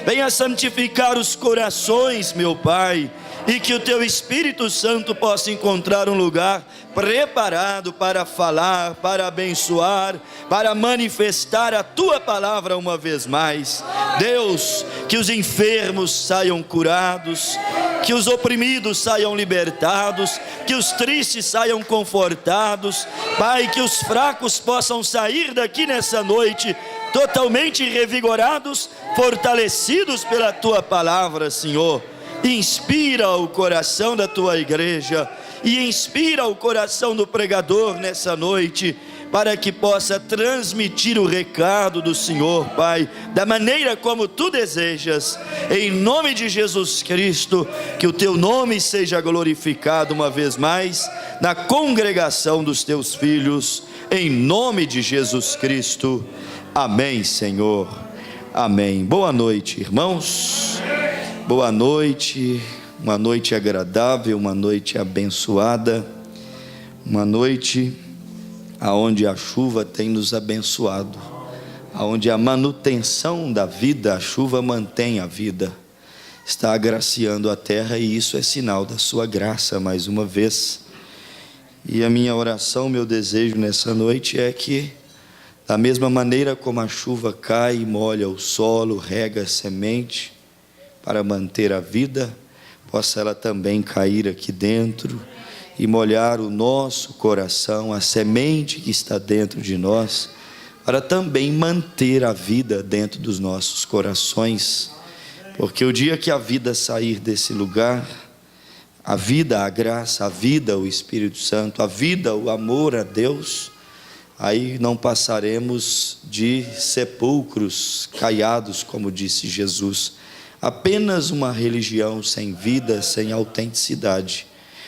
venha santificar os corações, meu Pai, e que o Teu Espírito Santo possa encontrar um lugar preparado para falar, para abençoar, para manifestar a Tua palavra uma vez mais. Deus, que os enfermos saiam curados, que os oprimidos saiam libertados, que os tristes saiam confortados, Pai, que os fracos possam sair daqui nessa noite totalmente revigorados, fortalecidos pela Tua palavra, Senhor. Inspira o coração da Tua igreja e inspira o coração do pregador nessa noite, para que possa transmitir o recado do Senhor, Pai, da maneira como Tu desejas, em nome de Jesus Cristo. Que o Teu nome seja glorificado uma vez mais na congregação dos Teus filhos, em nome de Jesus Cristo. Amém, Senhor, amém. Boa noite, irmãos, boa noite, uma noite agradável, uma noite abençoada, uma noite aonde a chuva tem nos abençoado, aonde a manutenção da vida, a chuva mantém a vida, está agraciando a terra, e isso é sinal da sua graça mais uma vez. E a minha oração, meu desejo nessa noite é que, da mesma maneira como a chuva cai e molha o solo, rega a semente para manter a vida, possa ela também cair aqui dentro e molhar o nosso coração, a semente que está dentro de nós, para também manter a vida dentro dos nossos corações, porque o dia que a vida sair desse lugar, a vida, a graça, a vida, o Espírito Santo, a vida, o amor a Deus, aí não passaremos de sepulcros caiados, como disse Jesus, apenas uma religião sem vida, sem autenticidade.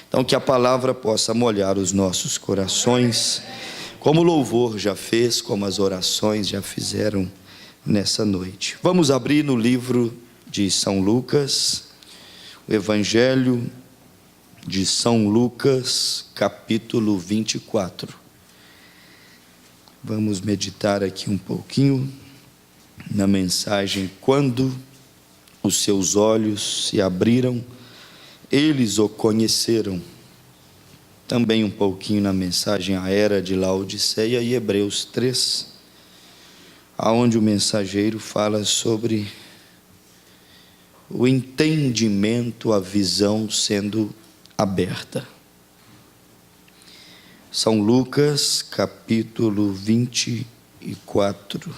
Então, que a palavra possa molhar os nossos corações, como o louvor já fez, como as orações já fizeram nessa noite. Vamos abrir no livro de São Lucas, o Evangelho de São Lucas, capítulo 24. Vamos meditar aqui um pouquinho na mensagem: quando os seus olhos se abriram, eles o conheceram. Também um pouquinho na mensagem à era de Laodiceia e Hebreus 3, aonde o mensageiro fala sobre o entendimento, a visão sendo aberta. São Lucas, capítulo 24.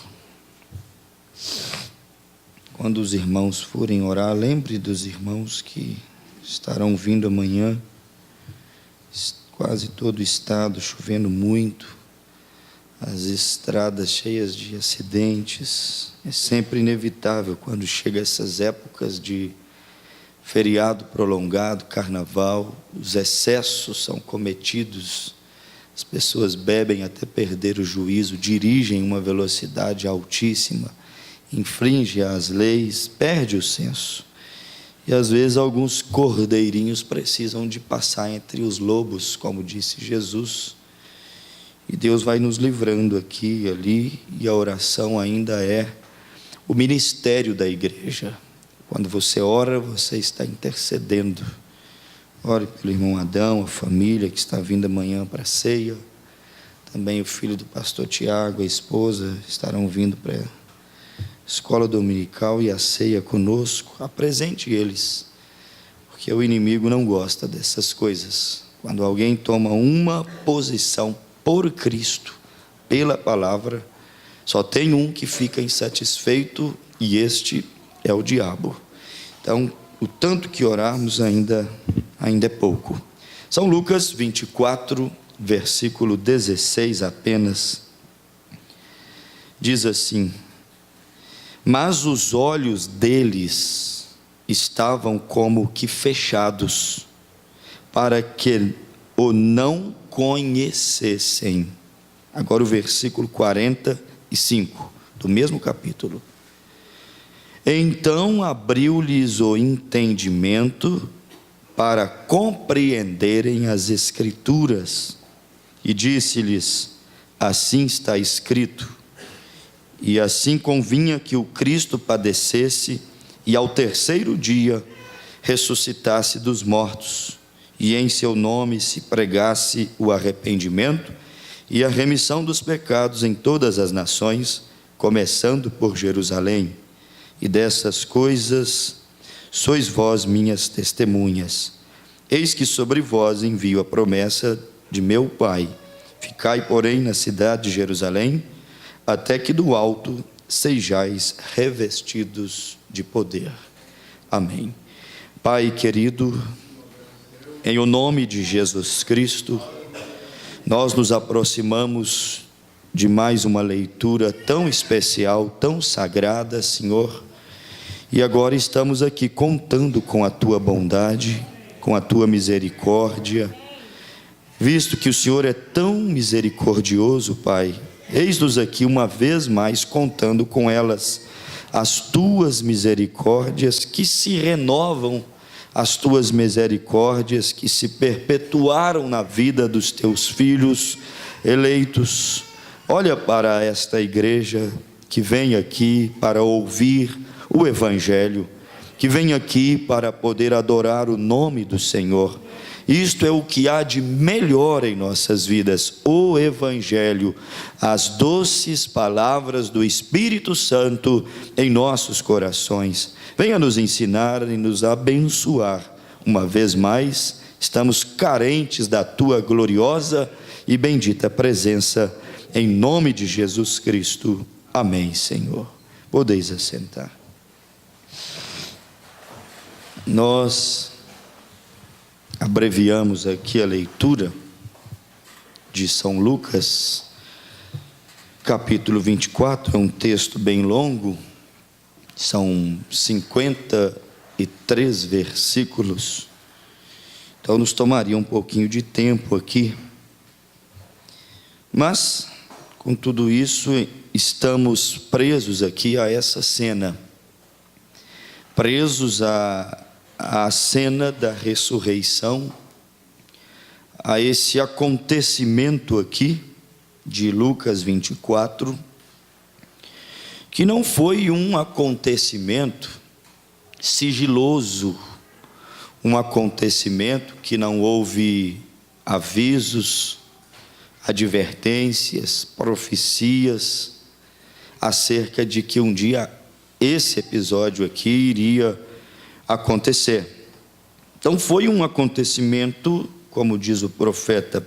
Quando os irmãos forem orar, lembre dos irmãos que estarão vindo amanhã. Quase todo o estado chovendo muito, as estradas cheias de acidentes. É sempre inevitável quando chega essas épocas de feriado prolongado, carnaval, os excessos são cometidos. As pessoas bebem até perder o juízo, dirigem uma velocidade altíssima, infringem as leis, perde o senso. E às vezes alguns cordeirinhos precisam de passar entre os lobos, como disse Jesus. E Deus vai nos livrando aqui e ali, e a oração ainda é o ministério da igreja. Quando você ora, você está intercedendo. Ore pelo irmão Adão, a família que está vindo amanhã para a ceia. Também o filho do pastor Tiago, a esposa, estarão vindo para a escola dominical e a ceia conosco. Apresente eles, porque o inimigo não gosta dessas coisas. Quando alguém toma uma posição por Cristo, pela palavra, só tem um que fica insatisfeito, e este é o diabo. Então, o tanto que orarmos ainda é pouco. São Lucas 24, versículo 16 apenas, diz assim: mas os olhos deles estavam como que fechados, para que o não conhecessem. Agora o versículo 45, do mesmo capítulo. Então abriu-lhes o entendimento para compreenderem as Escrituras, e disse-lhes: assim está escrito, e assim convinha que o Cristo padecesse e ao terceiro dia ressuscitasse dos mortos, e em seu nome se pregasse o arrependimento e a remissão dos pecados em todas as nações, começando por Jerusalém. E dessas coisas sois vós minhas testemunhas. Eis que sobre vós envio a promessa de meu Pai. Ficai, porém, na cidade de Jerusalém, até que do alto sejais revestidos de poder. Amém. Pai querido, em o nome de Jesus Cristo, nós nos aproximamos de mais uma leitura tão especial, tão sagrada, Senhor, e agora estamos aqui contando com a Tua bondade, com a Tua misericórdia, visto que o Senhor é tão misericordioso, Pai, eis-nos aqui uma vez mais contando com elas, as Tuas misericórdias que se renovam, as Tuas misericórdias que se perpetuaram na vida dos Teus filhos eleitos. Olha para esta igreja que vem aqui para ouvir o Evangelho, que vem aqui para poder adorar o nome do Senhor. Isto é o que há de melhor em nossas vidas, o Evangelho, as doces palavras do Espírito Santo em nossos corações. Venha nos ensinar e nos abençoar. Uma vez mais, estamos carentes da Tua gloriosa e bendita presença, em nome de Jesus Cristo. Amém, Senhor. Podeis assentar. Nós abreviamos aqui a leitura de São Lucas, capítulo 24, é um texto bem longo, são 53 versículos, então nos tomaria um pouquinho de tempo aqui, mas com tudo isso estamos presos aqui a essa cena, presos a cena da ressurreição, a esse acontecimento aqui de Lucas 24, que não foi um acontecimento sigiloso, um acontecimento que não houve avisos, advertências, profecias acerca de que um dia esse episódio aqui iria acontecer. Então foi um acontecimento, como diz o profeta,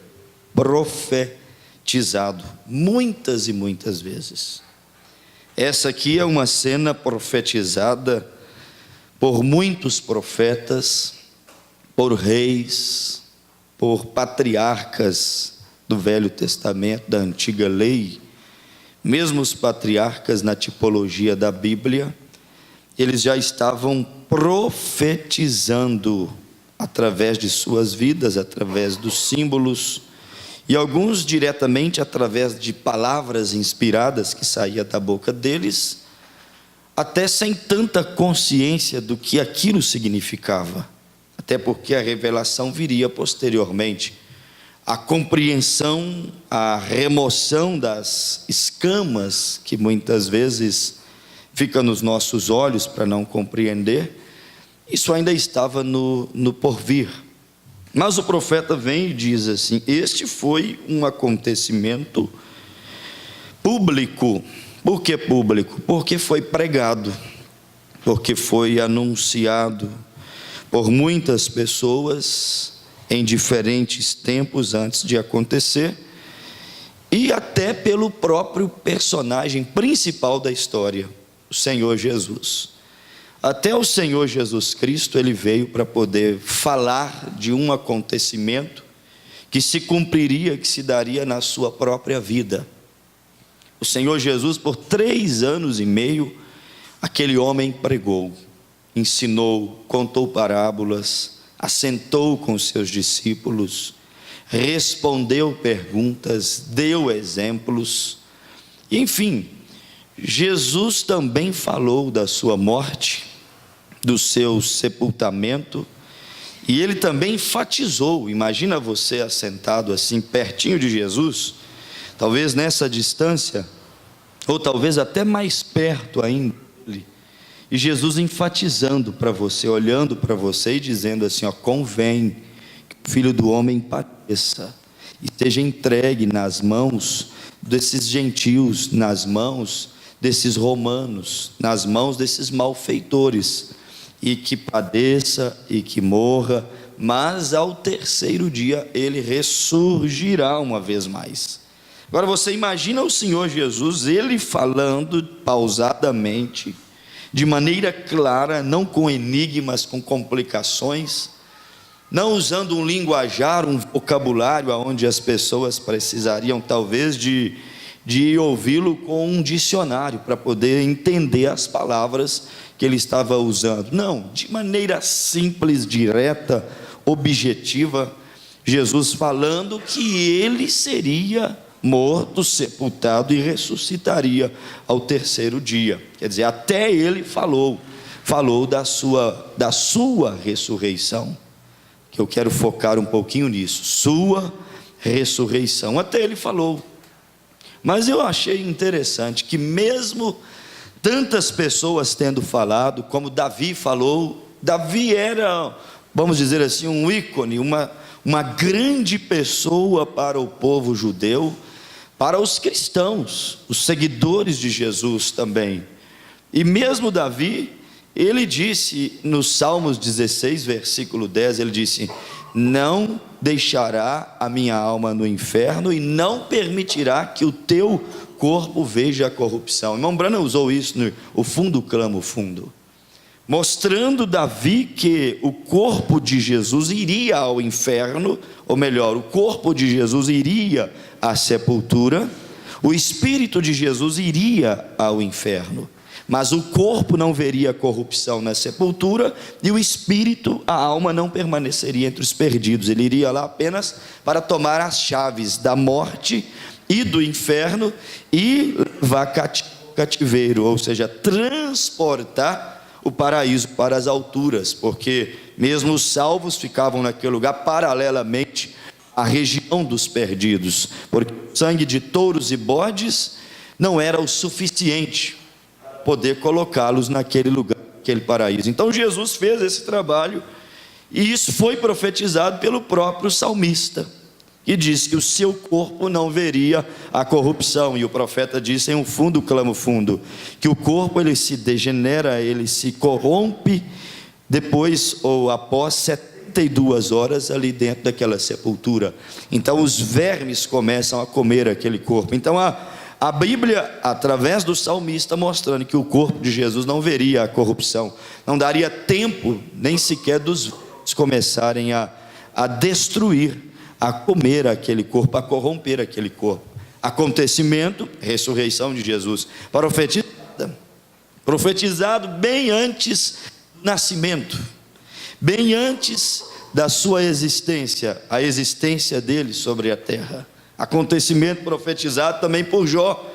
profetizado, muitas e muitas vezes. Essa aqui é uma cena profetizada por muitos profetas, por reis, por patriarcas do Velho Testamento, da Antiga Lei, mesmo os patriarcas na tipologia da Bíblia, eles já estavam profetizando através de suas vidas, através dos símbolos, e alguns diretamente através de palavras inspiradas que saía da boca deles, até sem tanta consciência do que aquilo significava, até porque a revelação viria posteriormente. A compreensão, a remoção das escamas que muitas vezes fica nos nossos olhos para não compreender, isso ainda estava no porvir. Mas o profeta vem e diz assim: este foi um acontecimento público. Por que público? Porque foi pregado, porque foi anunciado por muitas pessoas em diferentes tempos antes de acontecer, e até pelo próprio personagem principal da história, o Senhor Jesus. Até o Senhor Jesus Cristo, ele veio para poder falar de um acontecimento que se cumpriria, que se daria na sua própria vida. O Senhor Jesus, por 3 anos e meio, aquele homem pregou, ensinou, contou parábolas, assentou com seus discípulos, respondeu perguntas, deu exemplos, enfim, Jesus também falou da sua morte, do seu sepultamento, e ele também enfatizou. Imagina você assentado assim pertinho de Jesus, talvez nessa distância, ou talvez até mais perto ainda, E Jesus enfatizando para você, olhando para você e dizendo assim, ó, convém que o Filho do Homem padeça e seja entregue nas mãos desses gentios, nas mãos desses romanos, nas mãos desses malfeitores, e que padeça e que morra, mas ao terceiro dia ele ressurgirá uma vez mais. Agora você imagina o Senhor Jesus, ele falando pausadamente, de maneira clara, não com enigmas, com complicações, não usando um linguajar, um vocabulário onde as pessoas precisariam talvez de ouvi-lo com um dicionário para poder entender as palavras que ele estava usando. Não, de maneira simples, direta, objetiva, Jesus falando que ele seria morto, sepultado e ressuscitaria ao terceiro dia. Quer dizer, até ele falou da sua ressurreição, que eu quero focar um pouquinho nisso, sua ressurreição, até ele falou. Mas eu achei interessante que mesmo tantas pessoas tendo falado, como Davi falou, Davi era, vamos dizer assim, um ícone, uma grande pessoa para o povo judeu, para os cristãos, os seguidores de Jesus também. E mesmo Davi, ele disse no Salmos 16, versículo 10, ele disse: não deixará a minha alma no inferno e não permitirá que o teu corpo veja a corrupção. Irmão Branham usou isso no O Fundo Clama o Fundo, mostrando Davi que o corpo de Jesus iria ao inferno, ou melhor, o corpo de Jesus iria à sepultura, o espírito de Jesus iria ao inferno, mas o corpo não veria corrupção na sepultura, e o espírito, a alma, não permaneceria entre os perdidos. Ele iria lá apenas para tomar as chaves da morte e do inferno e levar cativeiro, ou seja, transportar o paraíso para as alturas, porque mesmo os salvos ficavam naquele lugar paralelamente à região dos perdidos, porque o sangue de touros e bodes não era o suficiente para poder colocá-los naquele lugar, naquele paraíso. Então Jesus fez esse trabalho, e isso foi profetizado pelo próprio salmista, que disse que o seu corpo não veria a corrupção, e o profeta disse em Um Fundo Clama o Fundo, que o corpo ele se degenera, ele se corrompe depois ou após 72 horas ali dentro daquela sepultura. Então os vermes começam a comer aquele corpo. Então a Bíblia, através do salmista, mostrando que o corpo de Jesus não veria a corrupção, não daria tempo nem sequer dos vermes começarem a destruir, a comer aquele corpo, a corromper aquele corpo. Acontecimento, ressurreição de Jesus, profetizado bem antes do nascimento, bem antes da sua existência, a existência dele sobre a terra. Acontecimento profetizado também por Jó.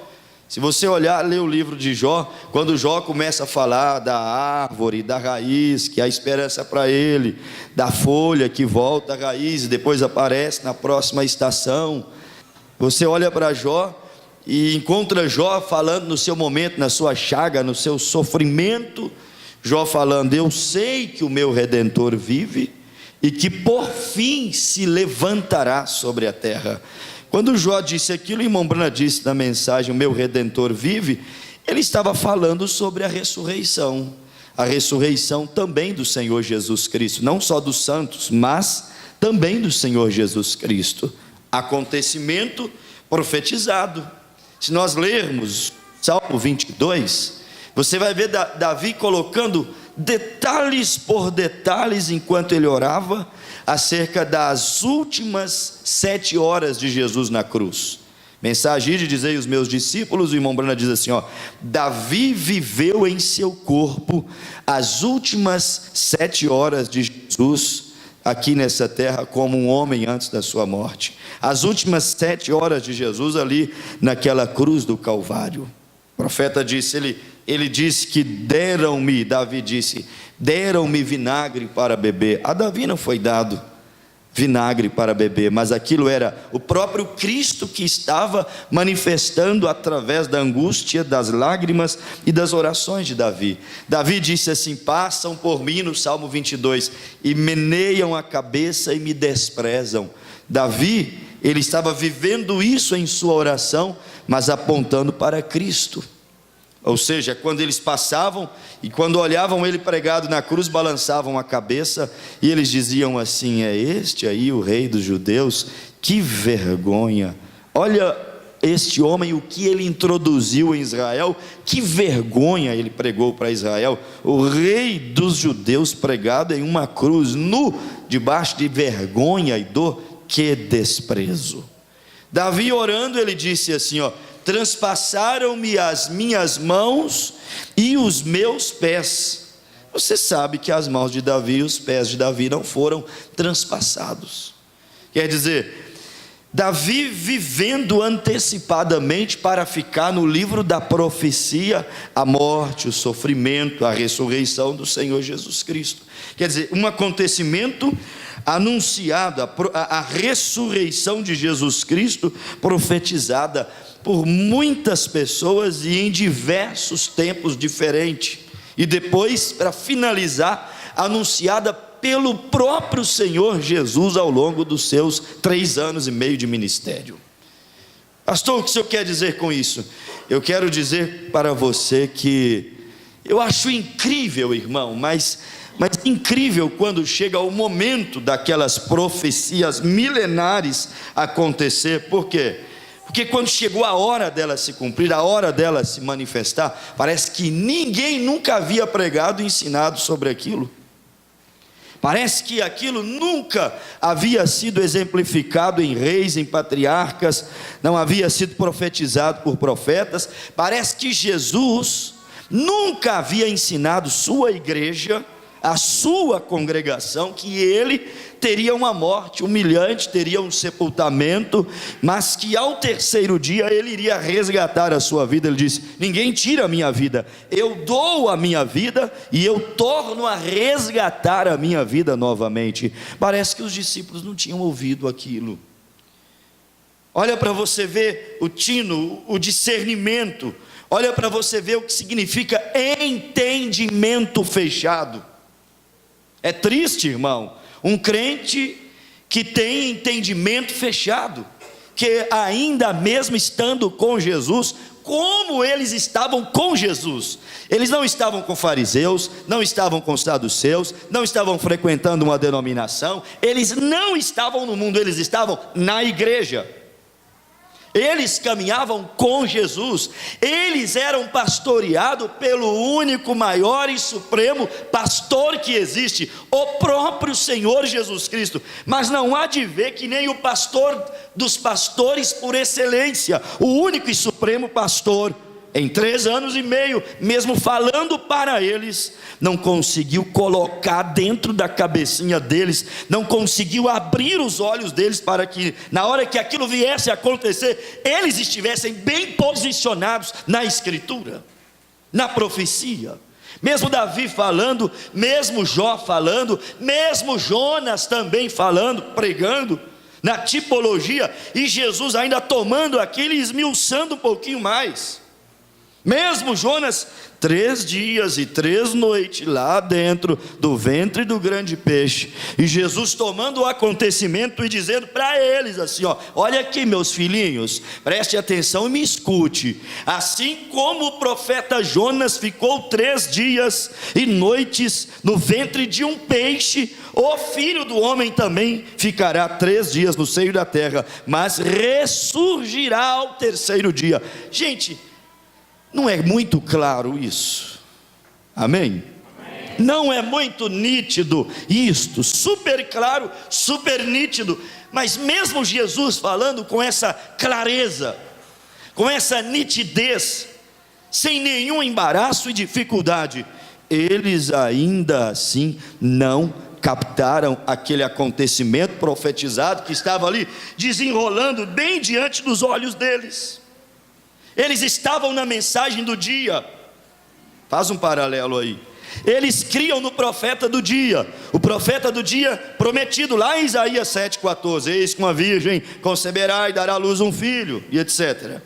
Se você olhar, ler o livro de Jó, quando Jó começa a falar da árvore, da raiz, que há esperança para ele, da folha que volta à raiz e depois aparece na próxima estação, você olha para Jó e encontra Jó falando no seu momento, na sua chaga, no seu sofrimento, Jó falando: eu sei que o meu Redentor vive e que por fim se levantará sobre a terra. Quando Jó disse aquilo, o irmão Branham disse na mensagem: o meu Redentor vive, ele estava falando sobre a ressurreição também do Senhor Jesus Cristo, não só dos santos, mas também do Senhor Jesus Cristo. Acontecimento profetizado. Se nós lermos Salmo 22, você vai ver Davi colocando detalhes por detalhes, enquanto ele orava, acerca das últimas 7 horas de Jesus na cruz. Mensagem de dizei os meus discípulos, o irmão Branham diz assim, Davi viveu em seu corpo as últimas 7 horas de Jesus aqui nessa terra como um homem antes da sua morte. As últimas 7 horas de Jesus ali naquela cruz do Calvário. O profeta disse, ele disse que Davi disse, deram-me vinagre para beber. A Davi não foi dado vinagre para beber, mas aquilo era o próprio Cristo que estava manifestando através da angústia, das lágrimas e das orações de Davi. Davi disse assim: passam por mim, no Salmo 22, e meneiam a cabeça e me desprezam. Davi, ele estava vivendo isso em sua oração, mas apontando para Cristo. Ou seja, quando eles passavam e quando olhavam ele pregado na cruz, balançavam a cabeça e eles diziam assim: é este aí o rei dos judeus? Que vergonha! Olha este homem, o que ele introduziu em Israel, que vergonha ele pregou para Israel. O rei dos judeus pregado em uma cruz, nu, debaixo de vergonha e dor, que desprezo. Davi orando, ele disse assim, transpassaram-me as minhas mãos e os meus pés. Você sabe que as mãos de Davi e os pés de Davi não foram transpassados. Quer dizer, Davi vivendo antecipadamente para ficar no livro da profecia a morte, o sofrimento, a ressurreição do Senhor Jesus Cristo. Quer dizer, um acontecimento anunciado, a ressurreição de Jesus Cristo, profetizada por muitas pessoas e em diversos tempos diferentes, e depois, para finalizar, anunciada pelo próprio Senhor Jesus ao longo dos seus 3 anos e meio de ministério. Pastor, o que o senhor quer dizer com isso? Eu quero dizer para você que eu acho incrível, irmão, mas incrível quando chega o momento daquelas profecias milenares acontecer. Por quê? Porque quando chegou a hora dela se cumprir, a hora dela se manifestar, parece que ninguém nunca havia pregado e ensinado sobre aquilo. Parece que aquilo nunca havia sido exemplificado em reis, em patriarcas, não havia sido profetizado por profetas. Parece que Jesus nunca havia ensinado sua igreja, a sua congregação, que ele teria uma morte humilhante, teria um sepultamento, mas que ao 3º dia ele iria resgatar a sua vida. Ele disse: ninguém tira a minha vida, eu dou a minha vida e eu torno a resgatar a minha vida novamente. Parece que os discípulos não tinham ouvido aquilo. Olha para você ver o tino, o discernimento, olha para você ver o que significa entendimento fechado. É triste, irmão, um crente que tem entendimento fechado, que ainda mesmo estando com Jesus, como eles estavam com Jesus, eles não estavam com fariseus, não estavam com saduceus, não estavam frequentando uma denominação, eles não estavam no mundo, eles estavam na igreja. Eles caminhavam com Jesus, eles eram pastoreados pelo único, maior e supremo pastor que existe, o próprio Senhor Jesus Cristo. Mas não há de ver que nem o pastor dos pastores por excelência, o único e supremo pastor, em 3 anos e meio, mesmo falando para eles, não conseguiu colocar dentro da cabecinha deles, não conseguiu abrir os olhos deles para que na hora que aquilo viesse a acontecer, eles estivessem bem posicionados na Escritura, na profecia. Mesmo Davi falando, mesmo Jó falando, mesmo Jonas também falando, pregando na tipologia, e Jesus ainda tomando aquilo e esmiuçando um pouquinho mais. Mesmo Jonas, 3 dias e 3 noites lá dentro do ventre do grande peixe, e Jesus tomando o acontecimento e dizendo para eles assim, olha aqui, meus filhinhos, preste atenção e me escute. Assim como o profeta Jonas ficou 3 dias e noites no ventre de um peixe, o Filho do Homem também ficará 3 dias no seio da terra, mas ressurgirá ao 3º dia. Gente, não é muito claro isso? Amém? Amém? Não é muito nítido isto? Super claro, super nítido. Mas mesmo Jesus falando com essa clareza, com essa nitidez, sem nenhum embaraço e dificuldade, eles ainda assim não captaram aquele acontecimento profetizado que estava ali desenrolando bem diante dos olhos deles. Eles estavam na mensagem do dia. Faz um paralelo aí. Eles criam no profeta do dia, o profeta do dia prometido lá em Isaías 7,14: eis que uma virgem conceberá e dará à luz um filho, e etc.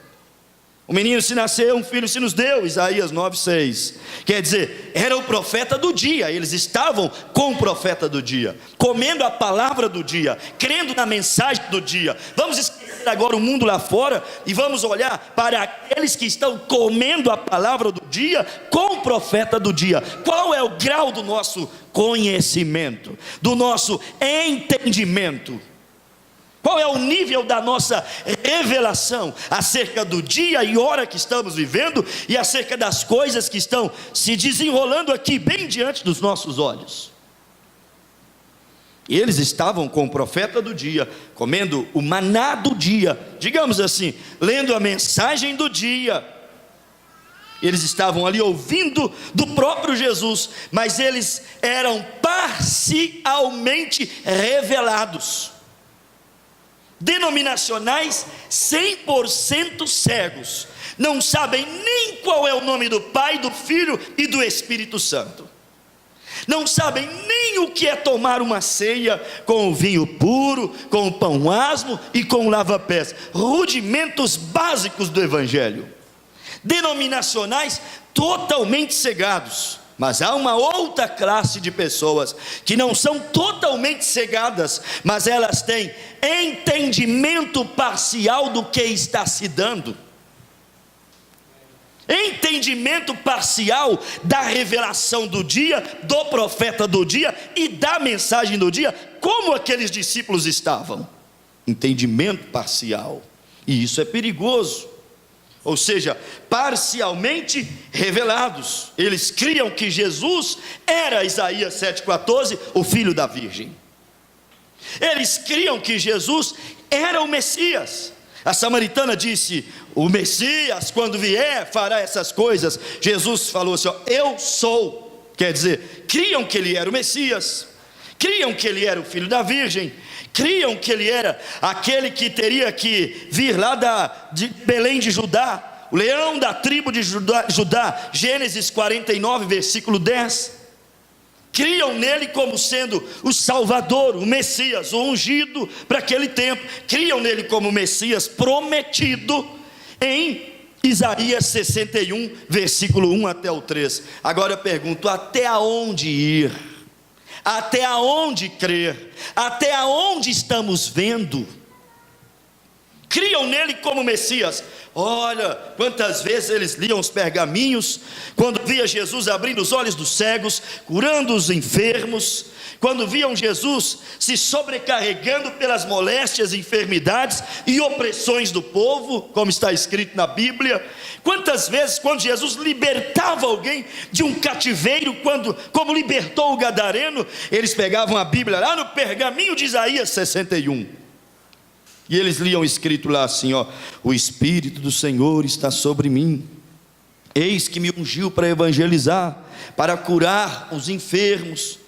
O menino se nasceu, um filho se nos deu, Isaías 9,6. Quer dizer, era o profeta do dia, eles estavam com o profeta do dia, comendo a palavra do dia, crendo na mensagem do dia. Vamos esquecer agora o mundo lá fora e vamos olhar para aqueles que estão comendo a palavra do dia com o profeta do dia. Qual é o grau do nosso conhecimento, do nosso entendimento? Qual é o nível da nossa revelação acerca do dia e hora que estamos vivendo e acerca das coisas que estão se desenrolando aqui bem diante dos nossos olhos? E eles estavam com o profeta do dia, comendo o maná do dia, digamos assim, lendo a mensagem do dia. Eles estavam ali ouvindo do próprio Jesus, mas eles eram parcialmente revelados. Denominacionais 100% cegos, não sabem nem qual é o nome do Pai, do Filho e do Espírito Santo, não sabem nem o que é tomar uma ceia com o vinho puro, com o pão asmo e com o lava-pés, rudimentos básicos do Evangelho. Denominacionais totalmente cegados. Mas há uma outra classe de pessoas que não são totalmente cegadas, mas elas têm entendimento parcial do que está se dando, entendimento parcial da revelação do dia, do profeta do dia e da mensagem do dia, como aqueles discípulos estavam. Entendimento parcial, e isso é perigoso. Ou seja, parcialmente revelados. Eles criam que Jesus era, Isaías 7,14, o filho da virgem. Eles criam que Jesus era o Messias. A samaritana disse: o Messias, quando vier, fará essas coisas. Jesus falou assim: ó, eu sou. Quer dizer, criam que ele era o Messias, criam que ele era o filho da virgem, criam que ele era aquele que teria que vir lá de Belém de Judá, o leão da tribo de Judá, Gênesis 49, versículo 10. Criam nele como sendo o Salvador, o Messias, o ungido para aquele tempo. Criam nele como o Messias prometido em Isaías 61, versículo 1 até o 3. Agora eu pergunto: até aonde ir? Até aonde crer? Até aonde estamos vendo? Criam nele como Messias. Olha, quantas vezes eles liam os pergaminhos, quando via Jesus abrindo os olhos dos cegos, curando os enfermos, quando viam Jesus se sobrecarregando pelas moléstias, enfermidades e opressões do povo, como está escrito na Bíblia. Quantas vezes quando Jesus libertava alguém de um cativeiro, como libertou o gadareno, eles pegavam a Bíblia lá no pergaminho de Isaías 61, e eles liam escrito lá assim, ó: o Espírito do Senhor está sobre mim, eis que me ungiu para evangelizar, para curar os enfermos,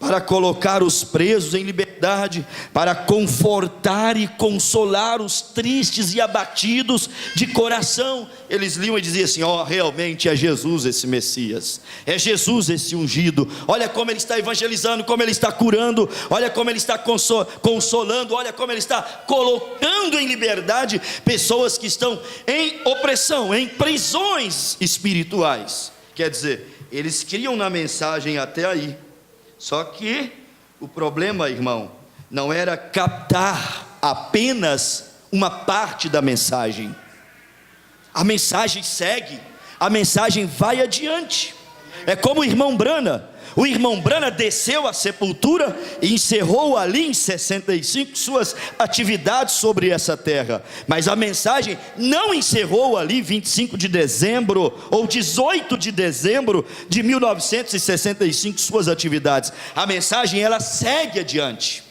para colocar os presos em liberdade, para confortar e consolar os tristes e abatidos de coração. Eles liam e diziam assim: ó, realmente é Jesus esse Messias, é Jesus esse ungido. Olha como ele está evangelizando, como ele está curando, olha como ele está consolando, olha como ele está colocando em liberdade pessoas que estão em opressão, em prisões espirituais. Quer dizer, eles criam na mensagem até aí. Só que o problema, irmão, não era captar apenas uma parte da mensagem. A mensagem segue, a mensagem vai adiante. É como o irmão Brana. O irmão Brana desceu à sepultura e encerrou ali em 65 suas atividades sobre essa terra. Mas a mensagem não encerrou ali 25 de dezembro ou 18 de dezembro de 1965 suas atividades. A mensagem, ela segue adiante.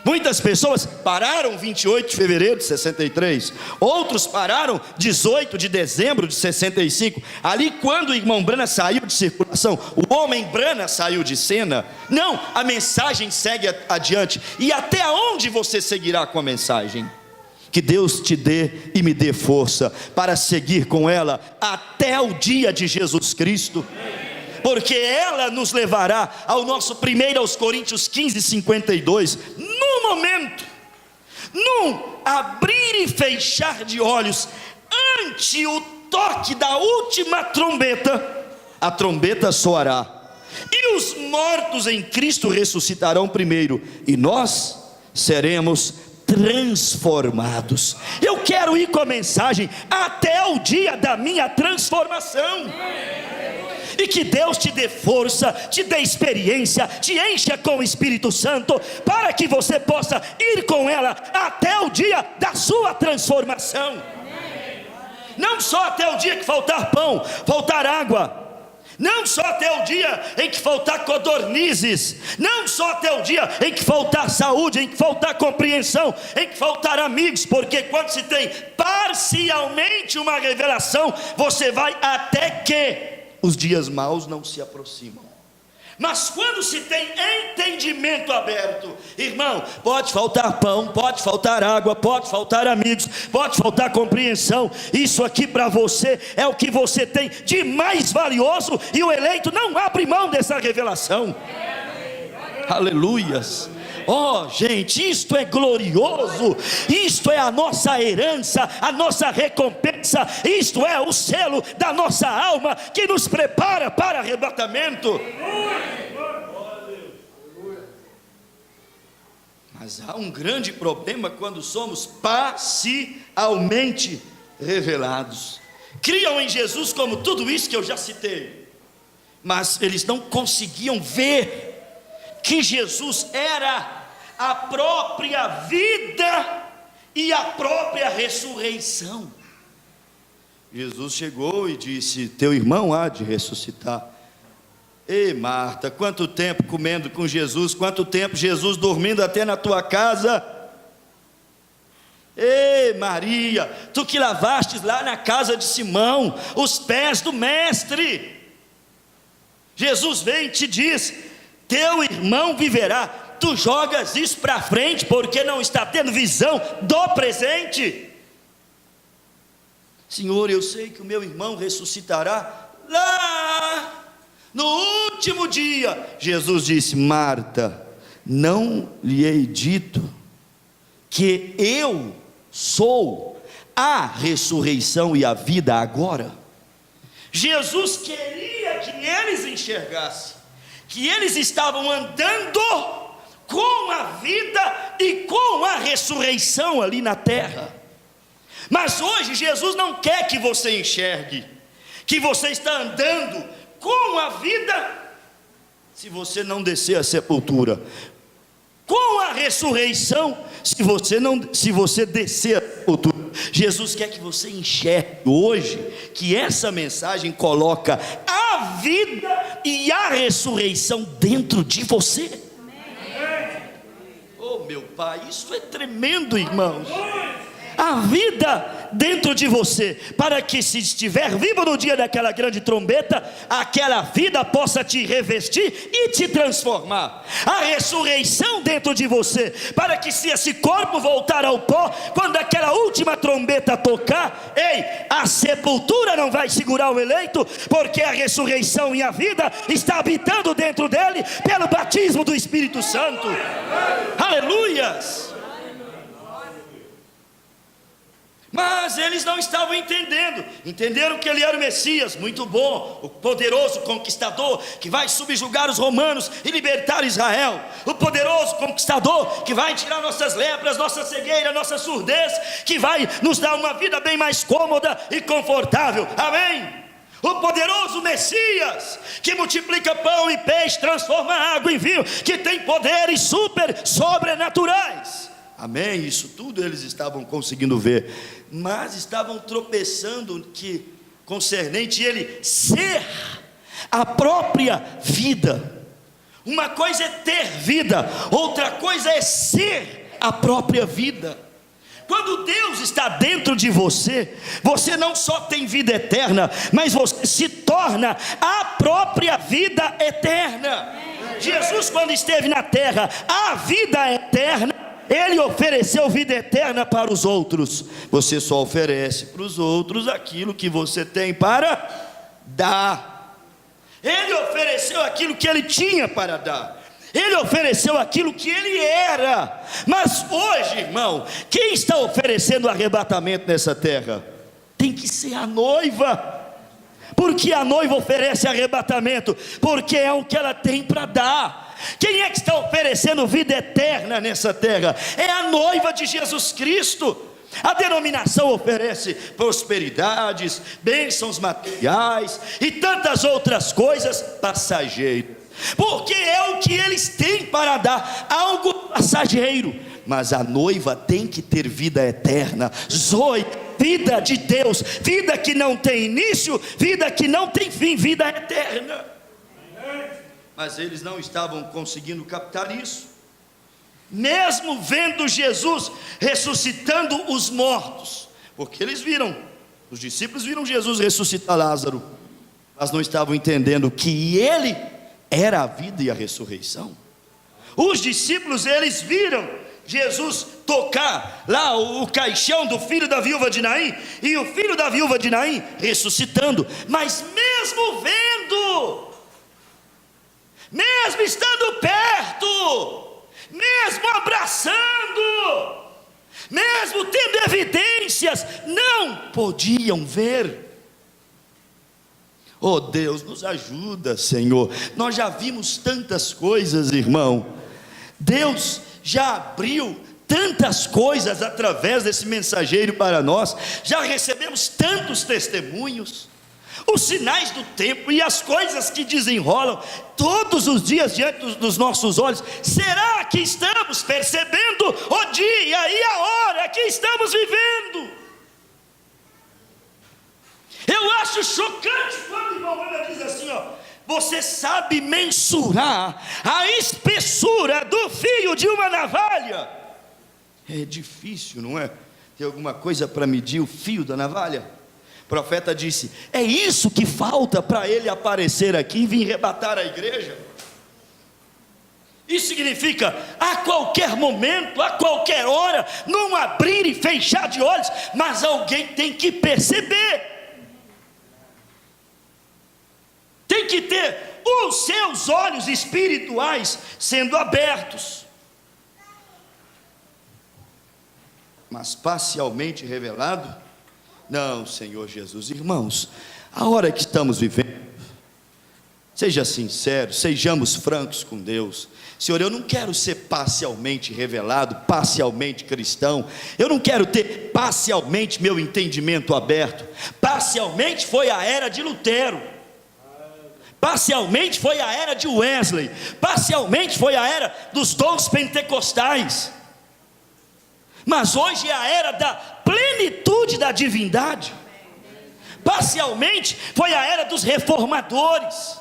Muitas pessoas pararam 28 de fevereiro de 63, outros pararam 18 de dezembro de 65, ali quando o irmão Brana saiu de circulação, o homem Brana saiu de cena. Não, a mensagem segue adiante. E até onde você seguirá com a mensagem? Que Deus te dê e me dê força para seguir com ela até o dia de Jesus Cristo, porque ela nos levará ao nosso 1 Coríntios 15:52, no momento, num abrir e fechar de olhos, ante o toque da última trombeta, a trombeta soará, e os mortos em Cristo ressuscitarão primeiro, e nós seremos transformados. Eu quero ir com a mensagem até o dia da minha transformação. E que Deus te dê força, te dê experiência, te encha com o Espírito Santo, para que você possa ir com ela até o dia da sua transformação. Não só até o dia que faltar pão, faltar água, não só até o dia em que faltar codornizes, não só até o dia em que faltar saúde, em que faltar compreensão, em que faltar amigos, porque quando se tem parcialmente uma revelação, você vai até que os dias maus não se aproximam. Mas quando se tem entendimento aberto, irmão, pode faltar pão, pode faltar água, pode faltar amigos, pode faltar compreensão, isso aqui para você é o que você tem de mais valioso, e o eleito não abre mão dessa revelação. Aleluias. Oh, gente, isto é glorioso, isto é a nossa herança, a nossa recompensa, isto é o selo da nossa alma, que nos prepara para arrebatamento. Mas há um grande problema quando somos parcialmente revelados. Criam em Jesus como tudo isso que eu já citei, mas eles não conseguiam ver que Jesus era a própria vida e a própria ressurreição. Jesus chegou e disse: teu irmão há de ressuscitar. Ei, Marta, quanto tempo comendo com Jesus, quanto tempo Jesus dormindo até na tua casa. Ei, Maria, tu que lavastes lá na casa de Simão os pés do mestre. Jesus vem e te diz: teu irmão viverá. Tu jogas isso para frente porque não está tendo visão do presente. Senhor, eu sei que o meu irmão ressuscitará lá no último dia. Jesus disse: Marta, não lhe hei dito que eu sou a ressurreição e a vida agora? Jesus queria que eles enxergassem que eles estavam andando com a vida e com a ressurreição ali na terra. Mas hoje Jesus não quer que você enxergue que você está andando com a vida, se você não descer a sepultura, com a ressurreição, se você descer a sepultura. Jesus quer que você enxergue hoje que essa mensagem coloca a vida e a ressurreição dentro de você. Oh, meu Pai, isso é tremendo, irmãos. A vida dentro de você, para que, se estiver vivo no dia daquela grande trombeta, aquela vida possa te revestir e te transformar. A ressurreição dentro de você, para que, se esse corpo voltar ao pó, quando aquela última trombeta tocar, ei, a sepultura não vai segurar o eleito, porque a ressurreição e a vida está habitando dentro dele pelo batismo do Espírito Santo. Aleluias. Mas eles não estavam entendendo. Entenderam que ele era o Messias, muito bom, o poderoso conquistador que vai subjugar os romanos e libertar Israel, o poderoso conquistador que vai tirar nossas lepras, nossa cegueira, nossa surdez, que vai nos dar uma vida bem mais cômoda e confortável. Amém? O poderoso Messias que multiplica pão e peixe, transforma água em vinho, que tem poderes sobrenaturais. Amém? Isso tudo eles estavam conseguindo ver, mas estavam tropeçando que concernente ele ser a própria vida. Uma coisa é ter vida, outra coisa é ser a própria vida. Quando Deus está dentro de você, você não só tem vida eterna, mas você se torna a própria vida eterna. Jesus, quando esteve na terra, a vida eterna, ele ofereceu vida eterna para os outros. Você só oferece para os outros aquilo que você tem para dar. Ele ofereceu aquilo que ele tinha para dar. Ele ofereceu aquilo que ele era. Mas hoje, irmão, quem está oferecendo arrebatamento nessa terra? Tem que ser a noiva. Porque a noiva oferece arrebatamento? Porque é o que ela tem para dar. Quem é que está oferecendo vida eterna nessa terra? É a noiva de Jesus Cristo. A denominação oferece prosperidades, bênçãos materiais e tantas outras coisas passageiras, porque é o que eles têm para dar, algo passageiro. Mas a noiva tem que ter vida eterna, Zoe, vida de Deus, vida que não tem início, vida que não tem fim, vida eterna. Mas eles não estavam conseguindo captar isso. Mesmo vendo Jesus ressuscitando os mortos, porque eles viram, os discípulos viram Jesus ressuscitar Lázaro, mas não estavam entendendo que ele era a vida e a ressurreição. Os discípulos, eles viram Jesus tocar lá o caixão do filho da viúva de Naim, e o filho da viúva de Naim ressuscitando, mas mesmo vendo, mesmo estando perto, mesmo abraçando, mesmo tendo evidências, não podiam ver. Oh Deus, nos ajuda, Senhor. Nós já vimos tantas coisas, irmão. Deus já abriu tantas coisas através desse mensageiro para nós. Já recebemos tantos testemunhos, os sinais do tempo e as coisas que desenrolam todos os dias diante dos nossos olhos. Será que estamos percebendo o dia e a hora que estamos vivendo? Eu acho chocante quando o irmão Ana diz assim, você sabe mensurar a espessura do fio de uma navalha? É difícil, não é? Tem alguma coisa para medir o fio da navalha? O profeta disse, é isso que falta para ele aparecer aqui e vir rebatar a igreja. Isso significa, a qualquer momento, a qualquer hora, num abrir e fechar de olhos, mas alguém tem que perceber, tem que ter os seus olhos espirituais sendo abertos. Mas parcialmente revelado? Não, Senhor Jesus. Irmãos, a hora que estamos vivendo, seja sincero, sejamos francos com Deus. Senhor, eu não quero ser parcialmente revelado, parcialmente cristão. Eu não quero ter parcialmente meu entendimento aberto. Parcialmente foi a era de Lutero, parcialmente foi a era de Wesley, parcialmente foi a era dos dons pentecostais. Mas hoje é a era da plenitude da divindade. Parcialmente foi a era dos reformadores,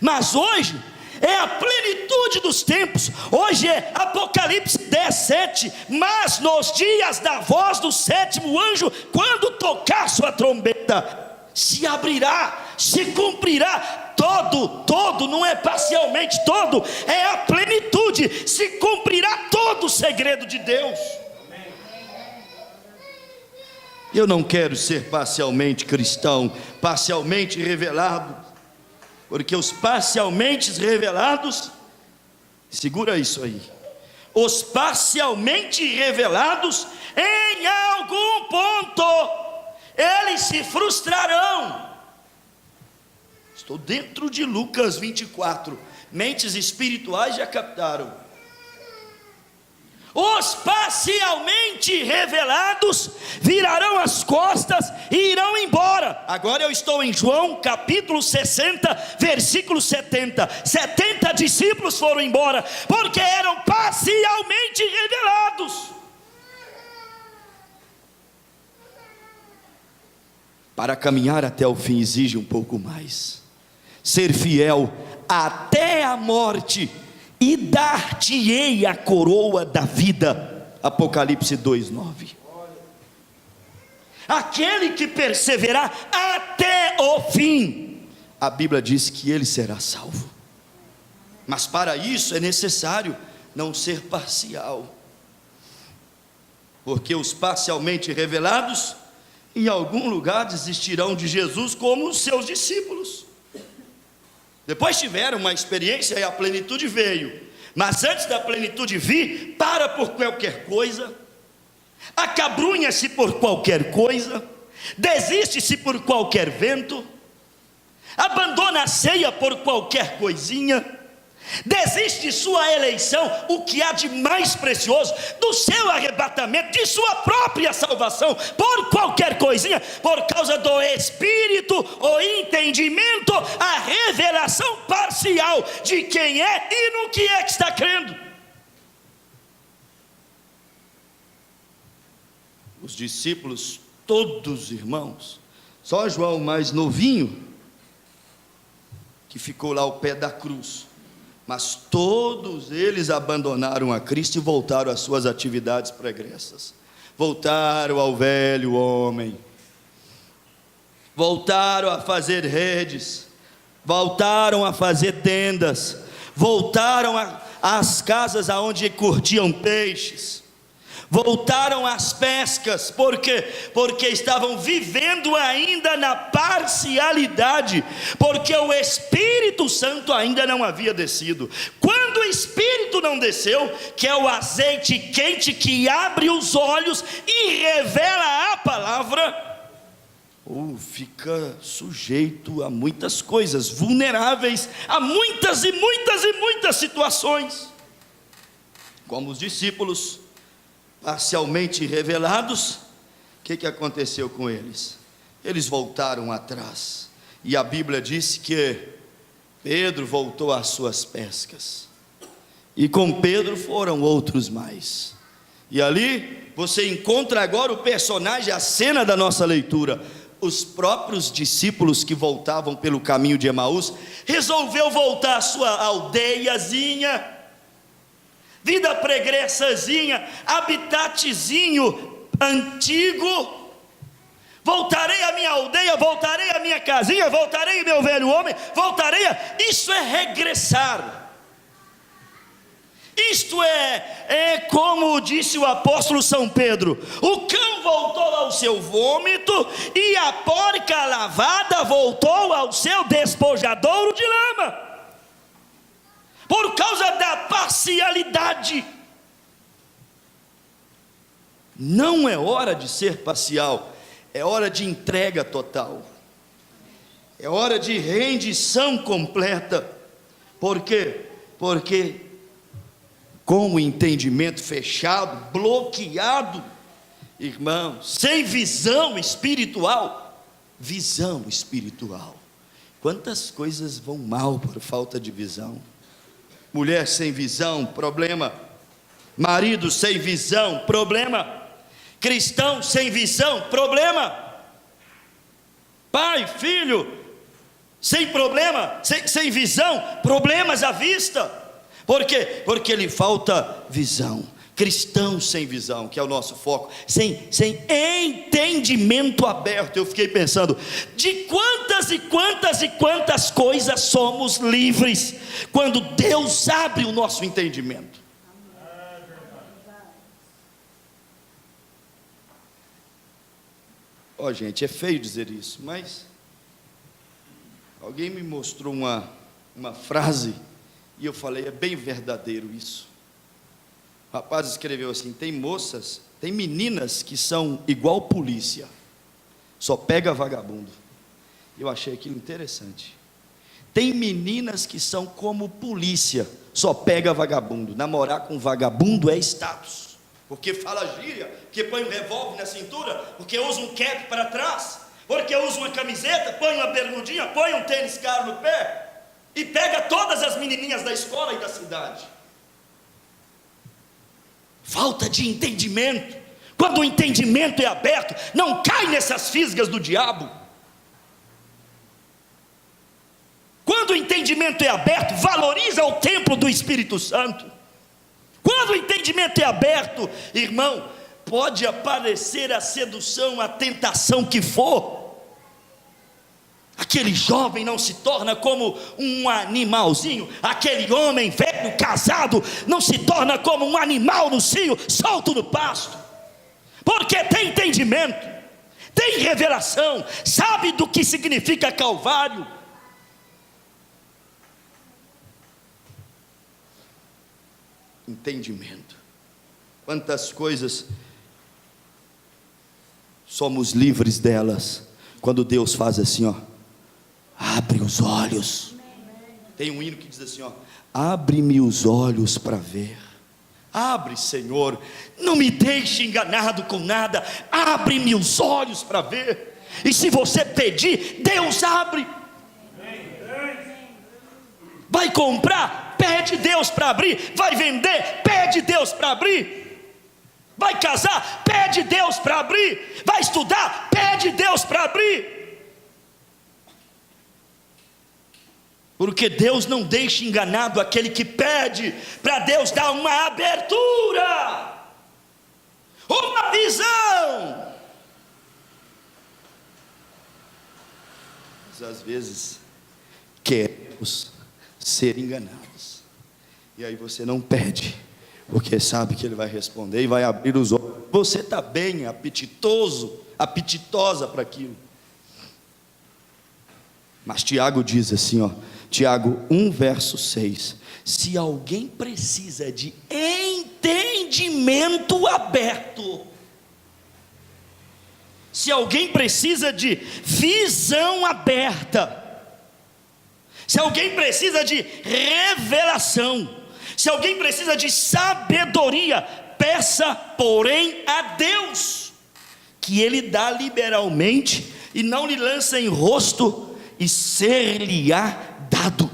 mas hoje é a plenitude dos tempos. Hoje é Apocalipse 10:7. Mas nos dias da voz do sétimo anjo, quando tocar sua trombeta, se abrirá, se cumprirá todo, não é parcialmente todo, é a plenitude, se cumprirá todo o segredo de Deus. Eu não quero ser parcialmente cristão, parcialmente revelado, porque os parcialmente revelados, segura isso aí, os parcialmente revelados, em algum ponto, eles se frustrarão. Estou dentro de Lucas 24, mentes espirituais já captaram. Os parcialmente revelados virarão as costas e irão embora. Agora eu estou em João capítulo 60, versículo 70. 70 discípulos foram embora, porque eram parcialmente revelados. Para caminhar até o fim exige um pouco mais. Ser fiel até a morte, e dar-te-ei a coroa da vida. Apocalipse 2:9. Aquele que perseverar até o fim, a Bíblia diz que ele será salvo. Mas para isso é necessário não ser parcial, porque os parcialmente revelados em algum lugar desistirão de Jesus, como os seus discípulos. Depois tiveram uma experiência e a plenitude veio. Mas antes da plenitude vir, para por qualquer coisa, acabrunha-se por qualquer coisa, desiste-se por qualquer vento, abandona a ceia por qualquer coisinha, desiste de sua eleição, o que há de mais precioso, do seu arrebatamento, de sua própria salvação, por qualquer coisinha, por causa do Espírito, o entendimento, a revelação parcial de quem é e no que é que está crendo. Os discípulos, todos irmãos, só João mais novinho, que ficou lá ao pé da cruz, mas todos eles abandonaram a Cristo e voltaram às suas atividades pregressas, voltaram ao velho homem, voltaram a fazer redes, voltaram a fazer tendas, voltaram às casas aonde curtiam peixes, voltaram às pescas. Por quê? Porque estavam vivendo ainda na parcialidade, porque o Espírito Santo ainda não havia descido. Quando o Espírito não desceu, que é o azeite quente que abre os olhos e revela a palavra, fica sujeito a muitas coisas, vulneráveis a muitas e muitas e muitas situações, como os discípulos parcialmente revelados. O que aconteceu com eles? Eles voltaram atrás, e a Bíblia diz que Pedro voltou às suas pescas, e com Pedro foram outros mais, e ali você encontra agora o personagem, a cena da nossa leitura. Os próprios discípulos que voltavam pelo caminho de Emaús, resolveu voltar à sua aldeiazinha, vida pregressazinha, habitatezinho antigo. Voltarei à minha aldeia, voltarei à minha casinha, voltarei ao meu velho homem, voltarei Isso é regressar. Isto é como disse o apóstolo São Pedro: o cão voltou ao seu vômito, e a porca lavada voltou ao seu despojadouro de lama, por causa da parcialidade. Não é hora de ser parcial, é hora de entrega total, é hora de rendição completa. Por quê? Porque com o entendimento fechado, bloqueado, irmão, sem visão espiritual, quantas coisas vão mal por falta de visão. Mulher sem visão, problema. Marido sem visão, problema. Cristão sem visão, problema. Pai, filho, sem problema, sem visão, problemas à vista. Por quê? Porque lhe falta visão. Cristão sem visão, que é o nosso foco, sem entendimento aberto. Eu fiquei pensando, de quantas e quantas e quantas coisas somos livres, quando Deus abre o nosso entendimento. Gente, é feio dizer isso, mas alguém me mostrou uma frase, e eu falei, é bem verdadeiro isso. O rapaz escreveu assim: tem meninas que são igual polícia, só pega vagabundo. Eu achei aquilo interessante. Tem meninas que são como polícia, só pega vagabundo. Namorar com vagabundo é status, porque fala gíria, porque põe um revólver na cintura, porque usa um cap para trás, porque usa uma camiseta, põe uma bermudinha, põe um tênis caro no pé, e pega todas as menininhas da escola e da cidade. Falta de entendimento. Quando o entendimento é aberto, não cai nessas fisgas do diabo. Quando o entendimento é aberto, valoriza o templo do Espírito Santo. Quando o entendimento é aberto, irmão, pode aparecer a sedução, a tentação que for, aquele jovem não se torna como um animalzinho, aquele homem velho casado não se torna como um animal no cio, solto no pasto, porque tem entendimento, tem revelação, sabe do que significa Calvário. entendimento. Quantas coisas somos livres delas quando Deus faz assim, ó, abre os olhos. Tem um hino que diz assim, ó, abre-me os olhos para ver. Abre, Senhor, não me deixe enganado com nada, abre-me os olhos para ver. E se você pedir, Deus abre. Vai comprar, pede Deus para abrir. Vai vender, pede Deus para abrir. Vai casar, pede Deus para abrir. Vai estudar, pede Deus para abrir. Porque Deus não deixa enganado aquele que pede, para Deus dar uma abertura, uma visão. Mas às vezes queremos ser enganados, e aí você não pede, porque sabe que Ele vai responder e vai abrir os olhos. Você está bem apetitoso, apetitosa para aquilo. Mas Tiago diz assim, ó, Tiago 1 verso 6, se alguém precisa de entendimento aberto, se alguém precisa de visão aberta, se alguém precisa de revelação, se alguém precisa de sabedoria, peça porém a Deus, que Ele dá liberalmente e não lhe lança em rosto, e ser-lhe-á dado.